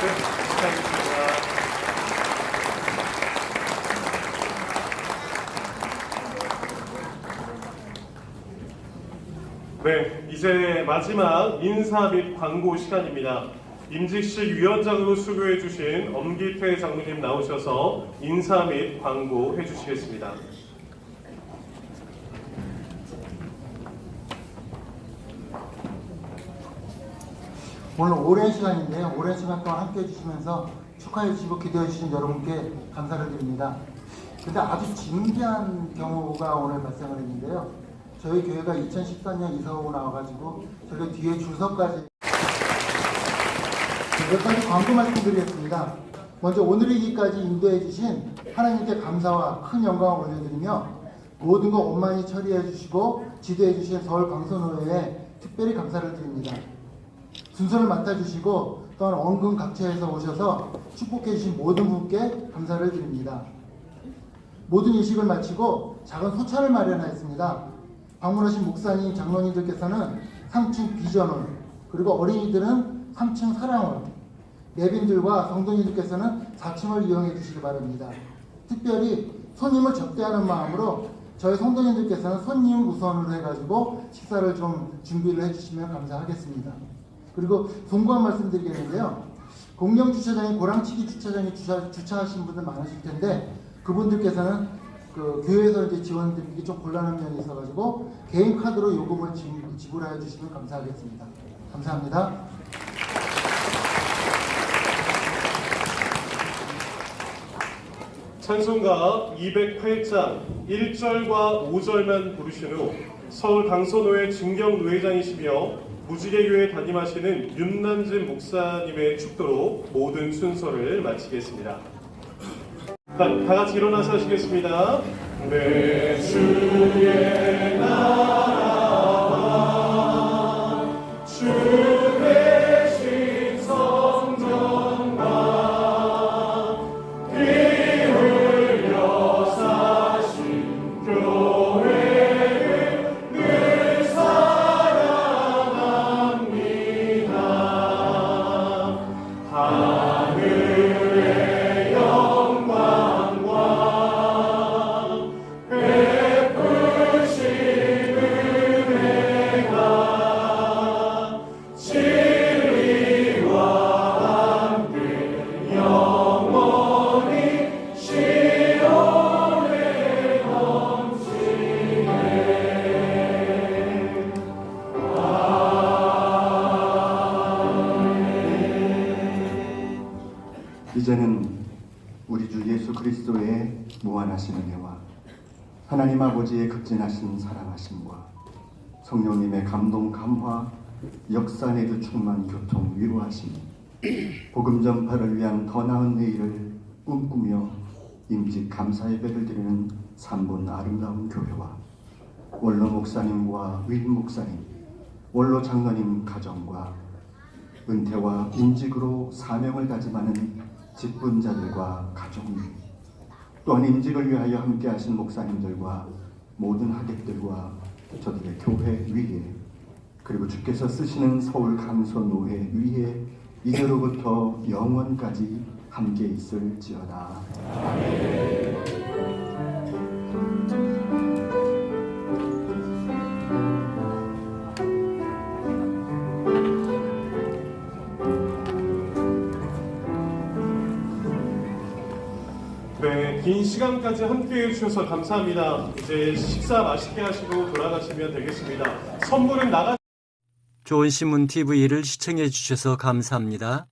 네, 축하드립니다. 네, 이제 마지막 인사 및 광고 시간입니다. 임직식 위원장으로 수고해 주신 엄기태 장로님 나오셔서 인사 및 광고 해주시겠습니다. 오늘 오랜 시간인데요. 오랜 시간 동안 함께 해주시면서 축하해 주시고 기도해 주신 여러분께 감사를 드립니다. 근데 아주 진기한 경우가 오늘 발생을 했는데요. 저희 교회가 2014년 이사 오고 나와가지고 저희 뒤에 주석까지 몇 가지 광고 말씀드리겠습니다. 먼저 오늘이기까지 인도해 주신 하나님께 감사와 큰 영광을 올려드리며 모든 것 원만히 처리해 주시고 지도해 주신 서울 강선호회에 특별히 감사를 드립니다. 순서를 맡아주시고 또한 원근 각처에서 오셔서 축복해 주신 모든 분께 감사를 드립니다. 모든 이식을 마치고 작은 소차를 마련하였습니다. 방문하신 목사님, 장로님들께서는 3층 비전홀, 그리고 어린이들은 3층 사랑홀, 내빈들과 성도님들께서는 4층을 이용해 주시기 바랍니다. 특별히 손님을 접대하는 마음으로 저희 성도님들께서는 손님 우선으로 해가지고 식사를 좀 준비를 해주시면 감사하겠습니다. 그리고 송구한 말씀 드리겠는데요. 공영 주차장에 고랑치기 주차장에 주차하신 분들 많으실 텐데 그분들께서는 그 교회에서 이제 지원드리기 좀 곤란한 면이 있어가지고 개인 카드로 요금을 지불하여 주시면 감사하겠습니다. 감사합니다. 찬송가 208장 1절과 5절만 부르신 후 서울 강선호회 증경노회장이시며 무지개교회 담임하시는 윤남진 목사님의 축도로 모든 순서를 마치겠습니다. 다 같이 일어나서 하시겠습니다. 내 주의 나라와 주 대신 성전과 피 흘려 사신 교회를 늘 사랑합니다. 하늘의 영광과 베푸신 은혜가 진리와 함께 영원히 시온에 넘치네. 이제는 우리 주 예수 그리스도의 무한하신 은혜와 하나님 아버지의 극진하신 사랑하심과 성령님의 감동 감화 역사 내주 충만 교통 위로하심 복음 전파를 위한 더 나은 내일을 꿈꾸며 임직 감사 예배를 드리는 3분 아름다운 교회와 원로 목사님과 위임 목사님, 원로 장로님 가정과 은퇴와 임직으로 사명을 다짐하는 직분자들과 가족님, 또한 임직을 위하여 함께하신 목사님들과 모든 하객들과 저들의 교회 위에, 그리고 주께서 쓰시는 서울 강선노회 위에 이제로부터 영원까지 함께 있을지어다. 아멘. 네, 긴 시간까지 함께해 주셔서 감사합니다. 이제 식사 맛있게 하시고 돌아가시면 되겠습니다. 선물은 나가. 좋은 신문 TV를 시청해 주셔서 감사합니다.